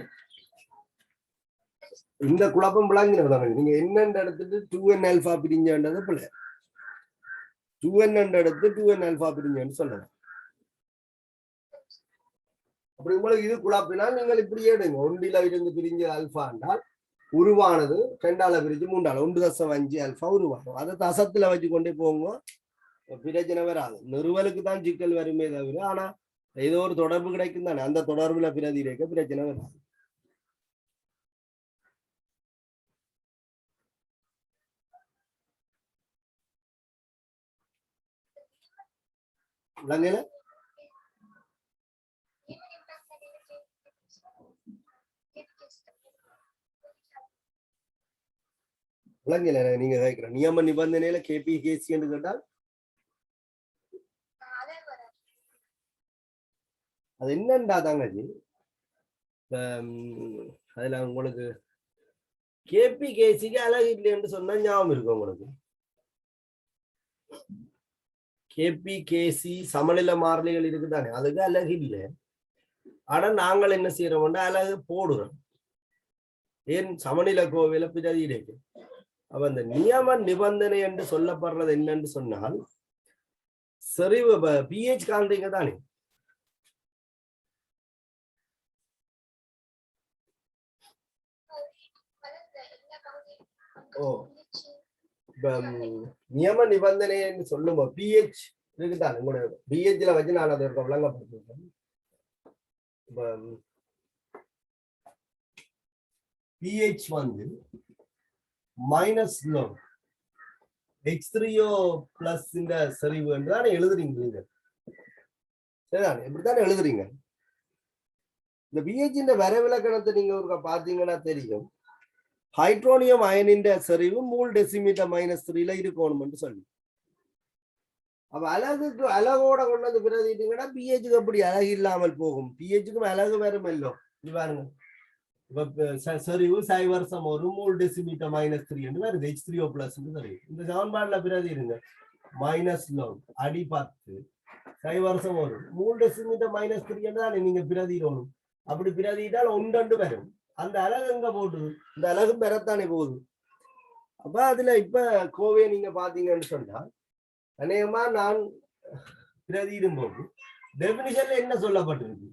இந்த குழப்பம் விளங்கினது. நீங்க என்னென்ன எடுத்துட்டு 2n ஆல்பா பிரிஞ்சது பிள்ளை 2n எடுத்து 2n ஆல்பா பிரிஞ்சன்னு சொல்லலாம். அப்படி உங்களுக்கு இது குழப்பினால் நீங்கள் இப்படியே எடுங்க. 1ல இருந்து பிரிஞ்ச ஆல்பா என்றால் உருவானது 2ஆல பிரிஞ்சு 3ஆல 1.5 ஆல்பா உருவாகும். அதை தசத்துல வச்சு கொண்டே போங்க, பிரச்சனை வராது. நிறுவலுக்கு தான் சிக்கல் வருமே தவிர, ஆனா ஏதோ ஒரு தொடர்பு கிடைக்கும் தானே, அந்த தொடர்புல பிரதி இருக்க பிரச்சனை வராது. விளங்கல? விளங்கல? நீங்க கேட்கிற நியம நிபந்தனையில கேபி கேசி என்று கேட்டால் அது என்னண்டா தாங்கஜி? அதுல உங்களுக்கு கேபி கேசிக்கு அழகு இல்லை என்று சொன்னா ஞாபகம் இருக்கு உங்களுக்கு? கேபி கேசி சமநிலை மாறிலிகள் இருக்குதானே, அதுக்கு அழகு இல்லை. ஆனா நாங்கள் என்ன செய்யறோம்னா அழகு போடுறோம். ஏன்? சமநிலை கோவில பிரதி இருக்கு. அப்ப அந்த நியம நிபந்தனை என்று சொல்லப்படுறது என்னன்னு சொன்னால் செறிவு பிஹெச் காண்றீங்க தானே. ஓ, நியம நிபந்தனை என்று சொல்லும் பிஹெச் இருக்குதான் உங்களோட பிஹெச்ல வச்சு நான் அதை விளங்கப்படுத்திருக்கேன். பிஹெச் மைனஸ் H3O பிளஸ் இந்த செறிவு என்றுதான் எழுதுறீங்க. சரிதான், இப்படித்தானே எழுதுறீங்க. இந்த பிஹெச் இந்த வரைவிலக்கணத்தை நீங்க ஒரு பாத்தீங்கன்னா தெரியும். ஹைட்ரோனியம் அயனின் செறிவு மூல் டெசிமீட்டர் -3ல இருக்கணும் சொல்லி. அப்ப அழகுக்கு அழகோட கொண்டு வந்து பிரதிட்டீங்கன்னா பிஹெச்சுக்கு அப்படி அழகு இல்லாமல் போகும். பிஹெச்சுக்கும் அழகு வரும் இல்லோ. இது பாருங்க, செறிவு 0.1 மூல் டெசிமீட்டர் -3 என்று வருது. H3O பிளஸ் தெரியும். இந்த சமன்பாடுல பிரதி இருங்க, -log அடி 10 0.1 மூல் டெசிமீட்டர் -3 என்றால் நீங்க பிரதிடணும். அப்படி பிரதிட்டால் 1 வரும். அந்த அழகு எங்க போட்டுது? இந்த அழகு பெறத்தானே போகுது. அப்ப அதுல இப்ப கோவையை நீங்க பாத்தீங்கன்னு சொன்னா அநேகமா நான் பிரதியிடும் போது டெபினிஷன்ல என்ன சொல்லப்பட்டிருக்கு?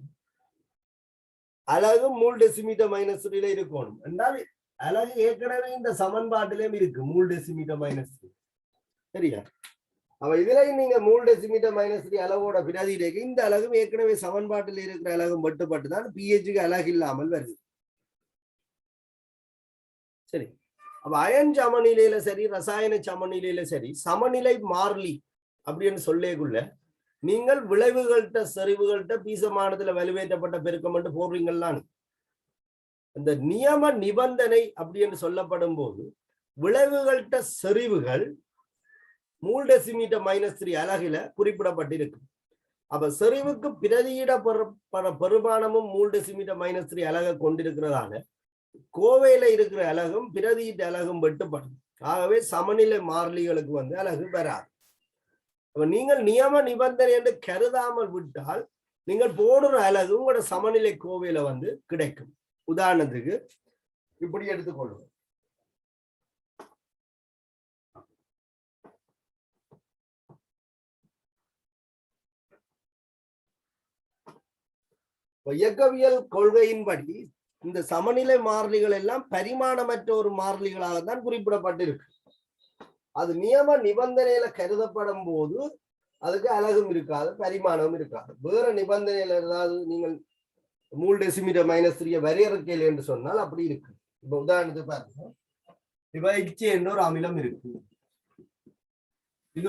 அலகு மூல் டெசிமீட்டர் மைனஸ் 3 இருக்கணும் என்றால் அலகு ஏற்கனவே இந்த சமன்பாட்டிலும் இருக்கு மூல் டெசிமீட்டர் மைனஸ் 3. சரியா? அப்ப இதுல நீங்க மூல் டெசிமீட்டர் மைனஸ் 3 அளவோட பிரதியிலேக்கு இந்த அலகும் ஏற்கனவே சமன்பாட்டில் இருக்கிற அலகும் வெட்டுப்பட்டு தான் பிஹெச்சுக்கு அலகு இல்லாமல் வருது. சரி, அப்ப அயன் சமநிலையில சரி ரசாயன சமநிலையில சரி சமநிலை மாறிலி அப்படின்னு சொல்லேக்குள்ள நீங்கள் விளைவுகள்கிட்ட செறிவுகள்கிட்ட பீசமானதுல வலுவேற்றப்பட்ட பெருக்கம் என்று போடுறீங்களான்னு இந்த நியம நிபந்தனை அப்படி என்று சொல்லப்படும் போது விளைவுகள்கிட்ட செறிவுகள் மூல் டெசிமீட்டர் மைனஸ் 3 அலகில குறிப்பிடப்பட்டிருக்கு. அப்ப செறிவுக்கு பிரதியிட பெருமானமும் மூல் டெசிமீட்டர் மைனஸ் 3 அலகை கொண்டிருக்கிறதால கோவையில இருக்கிற அலகும் பிரதியிட்ட அலகும் வெட்டுப்படும். ஆகவே சமநிலை மாறிலிகளுக்கு அலகு வராது. அப்ப நீங்கள் நியம நிபந்தனை என்று கருதாமல் விட்டால் நீங்கள் போடுற அலகு உங்களோட சமநிலை கோவையில கிடைக்கும். உதாரணத்துக்கு இப்படி எடுத்துக்கொள்ளும். இயக்கவியல் கொள்கையின்படி இந்த சமநிலை மாறிலிகள் எல்லாம் பரிமாணமற்ற ஒரு மாறிலிகளாக தான் குறிப்பிடப்பட்டிருக்கு. அது நியம நிபந்தனையில கருதப்படும் போது அதுக்கு அலகும் இருக்காது, பரிமாணமும் இருக்காது. வேற நிபந்தனையில ஏதாவது நீங்கள் மூல் டெசிமீட்டர் மைனஸ் 3 வரையறுக்கையில் என்று சொன்னால் அப்படி இருக்கு. இப்ப உதாரணத்துக்கு பாருங்க, இப்ப HA என்ற ஒரு அமிலம் இருக்கு. இது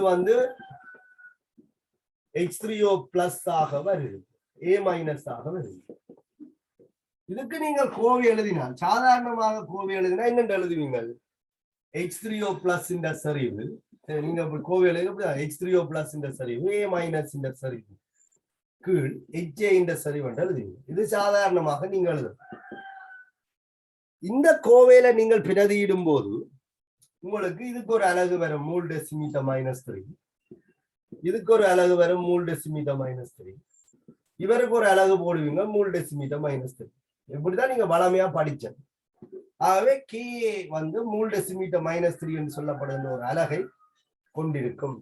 H3O பிளஸ் ஆக வருது, A மைனஸ் ஆக வருது. இதுக்கு நீங்கள் கோவை எழுதினால் சாதாரணமாக கோவை எழுதினா என்னென்று எழுதுவீங்க? H3O பிளஸ் இந்த சரிவு நீங்க கோவை எழுதி H3O பிளஸ் இந்த சரிவு A மைனஸ் இந்த சரிவு கீழ் HA இந்த சரிவு என்று எழுதுவீங்க. இது சாதாரணமாக நீங்க எழுதணும். இந்த கோவையில நீங்கள் பிரதியிடும் போது உங்களுக்கு இதுக்கு ஒரு அலகு வரும் மூல் டெசிமீட்டர் மைனஸ் 3, இதுக்கு ஒரு அலகு வரும் மூல் டெசிமீட்டர் மைனஸ் 3, இவருக்கு ஒரு அலகு போடுவீங்க மூல் டெசிமீட்டர் மைனஸ் 3. இப்படிதான் நீங்க வளமையா படிச்சது. ஆகவே KA மூல் டெசிமீட்டர் மைனஸ் 3 என்று சொல்லப்படுகின்ற ஒரு அலகை கொண்டிருக்கும்.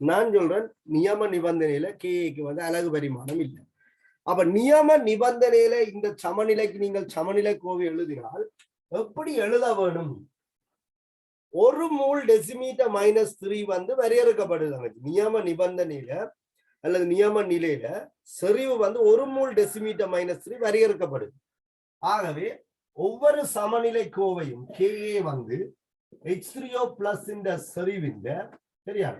நான் சொல்றேன் நியம நிபந்தனையில KAக்கு அலகு பரிமாணம் இல்லை. அப்ப நியம நிபந்தனையில இந்த சமநிலைக்கு நீங்கள் சமநிலை கோவை எழுதினால் எப்படி எழுத வேணும்? ஒரு மூல் டெசிமீட்டர் மைனஸ் 3 வரையறுக்கப்படுது நியம நிபந்தனையில அல்லது நியம நிலையில செறிவு ஒரு மூல் டெசிமீட்டர் மைனஸ் 3 வரையறுக்கப்படுது. ஆகவே ஒவ்வொரு சமநிலை கோவையும் KA H3O பிளஸ் இந்த செறிவின் சரியா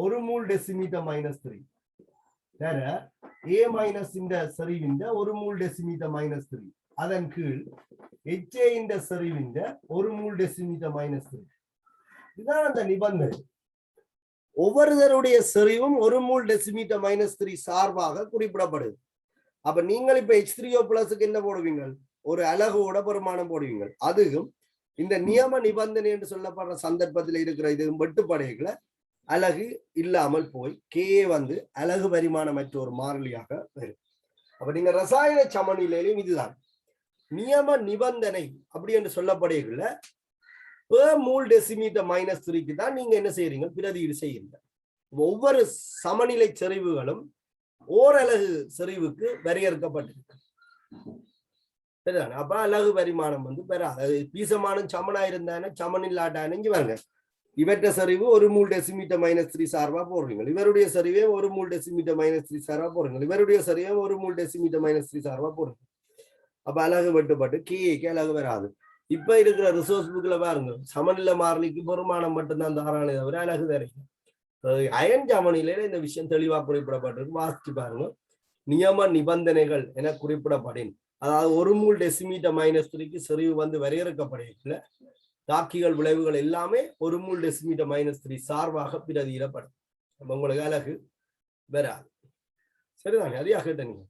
ஒரு மூல் டெசிமீட்டர் மைனஸ் 3 வேற A மைனஸ் இந்த செறிவின் ஒரு மூல் டெசிமீட்டர் மைனஸ் 3 அதன் கீழ் HA இந்த செறிவின் ஒரு மூல் டெசிமீட்டர் மைனஸ் 3. இதுதான் அந்த நிபந்தனை. ஒவ்வொருவருடைய செறிவும் ஒரு மூல் டெசிமீட்டர் மைனஸ் 3 சார்பாக குறிப்பிடப்படுது. அப்ப நீங்கள் இப்ப H3O பிளஸுக்கு என்ன போடுவீங்க? ஒரு அலகோட பெருமானம் போடுவீங்க. அதுவும் இந்த நியம நிபந்தனை என்று சொல்லப்படுற சந்தர்ப்பத்தில் இருக்கிற இது வெட்டுப்படைகளை அலகு இல்லாமல் போய் KA அலகு பரிமாணமற்ற ஒரு மாறிலியாக வரும். அப்ப நீங்க ரசாயன சமநிலையிலும் இதுதான் நியம நிபந்தனை அப்படி என்று சொல்லப்படுகிற மூல் டெசிமீட்டர் மைனஸ் 3க்கு தான் நீங்க என்ன செய்யறீங்க? பிரதியீடு செய்யுங்க. ஒவ்வொரு சமநிலை செறிவுகளும் ஓரலகு செறிவுக்கு வரையறுக்கப்பட்டிருக்கு. சரிதானே? அப்ப அலகு பரிமாணம் பெறாது. பீசமானம் சமனா இருந்தானே சமனில்லாட்டானே பாருங்க, இவற்ற சரிவு ஒரு மூல் டெசிமீட்டர் மைனஸ் 3 சார்பா போடுறீங்க, இவருடைய சரிவே ஒரு மூல் டெசிமீட்டர் மைனஸ் 3 சார்பா போடுறீங்க, இவருடைய சரிவே ஒரு மூல் டெசிமீட்டர் மைனஸ் 3 சார்பா போடுறீங்க. அப்ப அலகு வெட்டுப்பட்டு KAக்கு அலகு வராது. இப்ப இருக்கிற ரிசோர்ஸ் புக்ல பாருங்க, சமநிலை மாறிலிக்கு பெருமானம் மட்டும்தான் தாராளே தவிர அலகு தரையும். அயன் சமநிலையில இந்த விஷயம் தெளிவா குறிப்பிடப்பட்டிருக்கு. வாசிச்சு பாருங்க. நியம நிபந்தனைகள் என குறிப்பிடப்படின், அதாவது ஒரு மூல் டெசிமீட்டர் மைனஸ் 3க்கு செறிவு வரையறுக்கப்படுகிற தாக்கிகள் விளைவுகள் எல்லாமே ஒரு மூல் டெசிமீட்டர் மைனஸ் 3 சார்பாக பிரதியிடப்படும். உங்களுக்கு அலகு வராது. சரிதானே? அதையா கேட்டீங்க?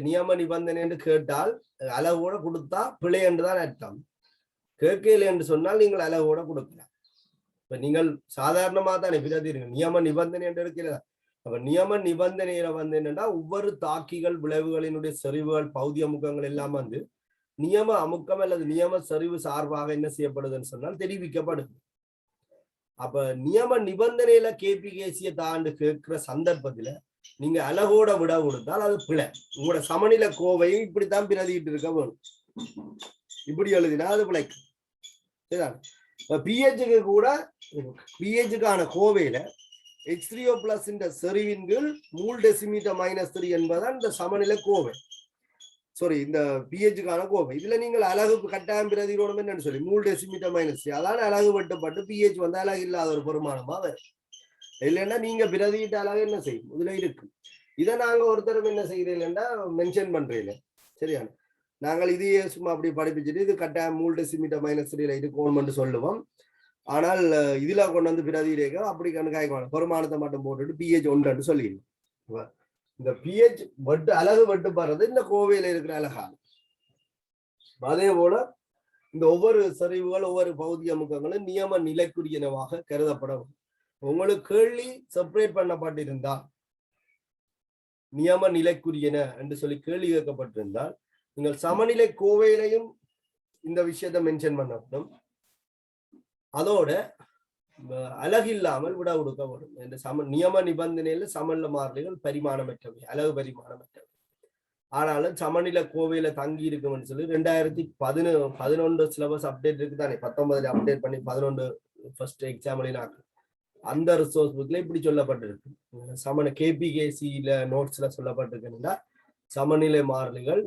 நியம நிபந்தனை என்று கேட்டால் அளவோட கொடுத்தா பிழை என்றுதான் அர்த்தம். கேட்கல என்று சொன்னால் நீங்கள் அளவோட கொடுக்கலாம். இப்ப நீங்கள் சாதாரணமா தானே பிரதிருங்க நியம நிபந்தனை என்று இருக்கிறதா? அப்ப நியம நிபந்தனையில என்னன்னா ஒவ்வொரு தாக்கிகள் விளைவுகளினுடைய செறிவுகள் பௌதிய அமுக்கங்கள் எல்லாம் நியம அமுக்கம் அல்லது நியம செறிவு சார்பாக என்ன செய்யப்படுதுன்னு சொன்னால் தெரிவிக்கப்படுது. அப்ப நியம நிபந்தனையில கேபிகேசிய தாண்டு கேட்கிற சந்தர்ப்பத்துல நீங்க அலகோட விட கொடுத்தால் அது பிழை. உங்களோட சமநிலை கோவையும் இப்படித்தான் பிரதிட்டு இருக்க வேணும். இப்படி எழுதினா அது பிழைக்கு. சரிதான். பிஹெச்சுக்கு கூட பிஹெச்சுக்கான கோவையில H3O plus இந்த செறிவின் கீழ் மூல் டெசிமீட்டர் -3 என்பதான் இந்த சமநிலை கோவை. சாரி, இந்த பிஹெச்சுக்கான கோவை. இதுல நீங்கள் அலகு கட்டாயம் பிரதிரோடும் என்னன்னு சொல்லி மூல் டெசிமீட்டர் -3 அதான் அலகு வெட்டப்பட்டு பிஹெச் வந்து அலகு இல்லாத ஒரு பெருமானமா வரும். இல்லைன்னா நீங்க பிரதியிட்ட அலகு என்ன செய்யும் இதுல இருக்கு. இதை நாங்க ஒருத்தரும் என்ன செய்யறீங்கன்னா மென்ஷன் பண்றீங்க. சரியா, நாங்கள் இதையே சும்மா அப்படி படிப்பிச்சுட்டு இது கட்டாயம் மூல் டெசிமீட்டர் -3 இருக்கணும்னு சொல்லுவோம். ஆனால் இதுல கொண்டு வந்து பிரதியிலேக்க அப்படி கணக்காய்க்க பெருமானத்தை மட்டும் போட்டுட்டு பிஹெச் 1 சொல்லிடுவோம். இந்த பிஹெச் வெட்டு அலகு வெட்டுப்படுறது இந்த கோவையில இருக்கிற அலகா. அதே போல இந்த ஒவ்வொரு சரிவுகள் ஒவ்வொரு பௌதிக அமுக்கங்களும் நியம நிலைக்குரியனவாக கருதப்படும். உங்களுக்கு கேள்வி செப்பரேட் பண்ணப்பட்டிருந்தால் நியம நிலைக்குரியன என்று சொல்லி கேள்வி கேட்கப்பட்டிருந்தால் நீங்கள் சமநிலை கோவையிலையும் இந்த விஷயத்தை மென்ஷன் பண்ணப்படும். அதோட அலகு இல்லாமல் விட கொடுக்க வரும். இந்த நியம நிபந்தனையில சமநிலை மாறிலிகள் பரிமாணமற்றவை, அலகு பரிமாணமற்றவை. ஆனாலும் சமநிலை கோவையில தங்கி இருக்கும்னு சொல்லி 2011 சிலபஸ் அப்டேட் இருக்கு தானே, 19 அப்டேட் பண்ணி 11 ஃபர்ஸ்ட் எக்ஸாம்பிள் அந்த ரிசோர்ஸ் புக்ல இப்படி சொல்லப்பட்டிருக்கு. கேபிகேசியில நோட்ஸ்ல சொல்லப்பட்டிருக்குன்னா சமநிலை மாறிலிகள்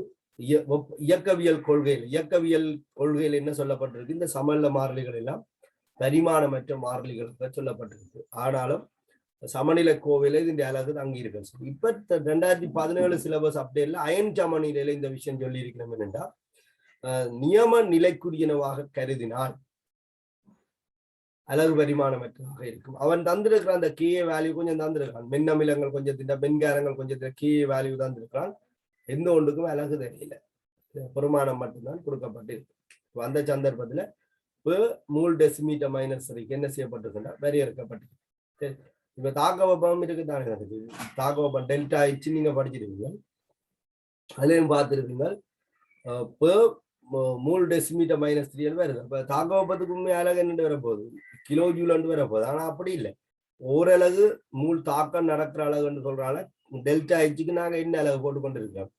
இயக்கவியல் கொள்கையில் என்ன சொல்லப்பட்டிருக்கு, இந்த சமநிலை மாறிலிகள் எல்லாம் பரிமாணமற்ற மாறிலிகளுக்கு சொல்லப்பட்டிருக்கு. ஆனாலும் சமநிலை கோவையில இந்த அலகு தங்கி இருக்கு. இப்ப 2017 சிலபஸ் அப்டேட்ல அயன் சமநிலையில இந்த விஷயம் சொல்லி இருக்கிறோம். என்னென்றா நியம நிலைக்குரியனவாக கருதினால் அலகு பரிமாணமற்றதாக இருக்கும். அவன் தந்திருக்கிற அந்த கே வேல்யூ கொஞ்சம் தந்திருக்கான். மென்னமிலங்கள் கொஞ்சம் மென்காரங்கள் கொஞ்சம் கே வேல்யூ தந்திருக்கிறான். எந்த ஒன்றுக்கும் அலகு தெரியல, பெருமானம் மட்டும்தான் கொடுக்கப்பட்டிருக்கு. அந்த சந்தர்ப்பத்துல மூல் டெசிமீட்டர் -3 என்ன செய்யப்பட்டிருக்குன்னா வரையறுக்கப்பட்டிருக்கு. சரி, இப்ப தாக்க வெப்பம் இருக்குதானே, தாக்க வெப்பம் டெல்டா H நீங்க படிச்சிருக்கீங்க, அதுலயும் பார்த்துருப்பீங்க. மூல் டெசிமீட்டர் -3 வருது. இப்ப தாக்க வெப்பத்துக்கு உண்மை அலகு என்னட்டு வரப்போகுது, கிலோ ஜூல் வரப்போகுது. ஆனா அப்படி இல்லை, ஓரளவு மூல் தாக்கம் நடக்கிற அலகுன்னு சொல்றாங்க. டெல்டா Hக்கு நாங்க என்ன அலகு போட்டுக்கொண்டிருக்கோம்,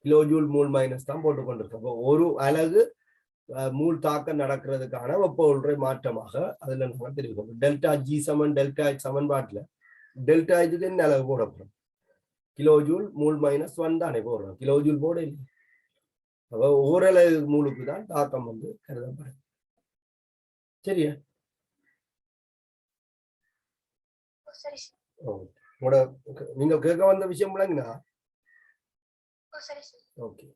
கிலோ ஜூல் மூல் மைனஸ் தான் போட்டுக்கொண்டிருக்கோம். ஒரு அலகு மூல் தாக்கம் நடக்கிறதுக்கான வெப்ப உள்றை மாற்றமாக அதுல நம்ம தெரிவிக்கோம். டெல்டா G சமன் டெல்டா H சமன்பாட்டுல டெல்டா Hக்கு என்ன அளவு போட போறோம், கிலோ ஜூல் மூல் -1 தானே போடுறோம், கிலோ ஜூல் போட இல்லை. அப்ப ஓரளவு மூலுக்கு தான் தாக்கம் வந்து கருதப்படும். சரியா, நீங்க கேட்க வந்த விஷயம் விளங்குனா ஓகே.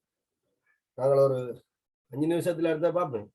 நாங்கள் ஒரு 5 நிமிஷத்துல எடுத்த பார்ப்போம்.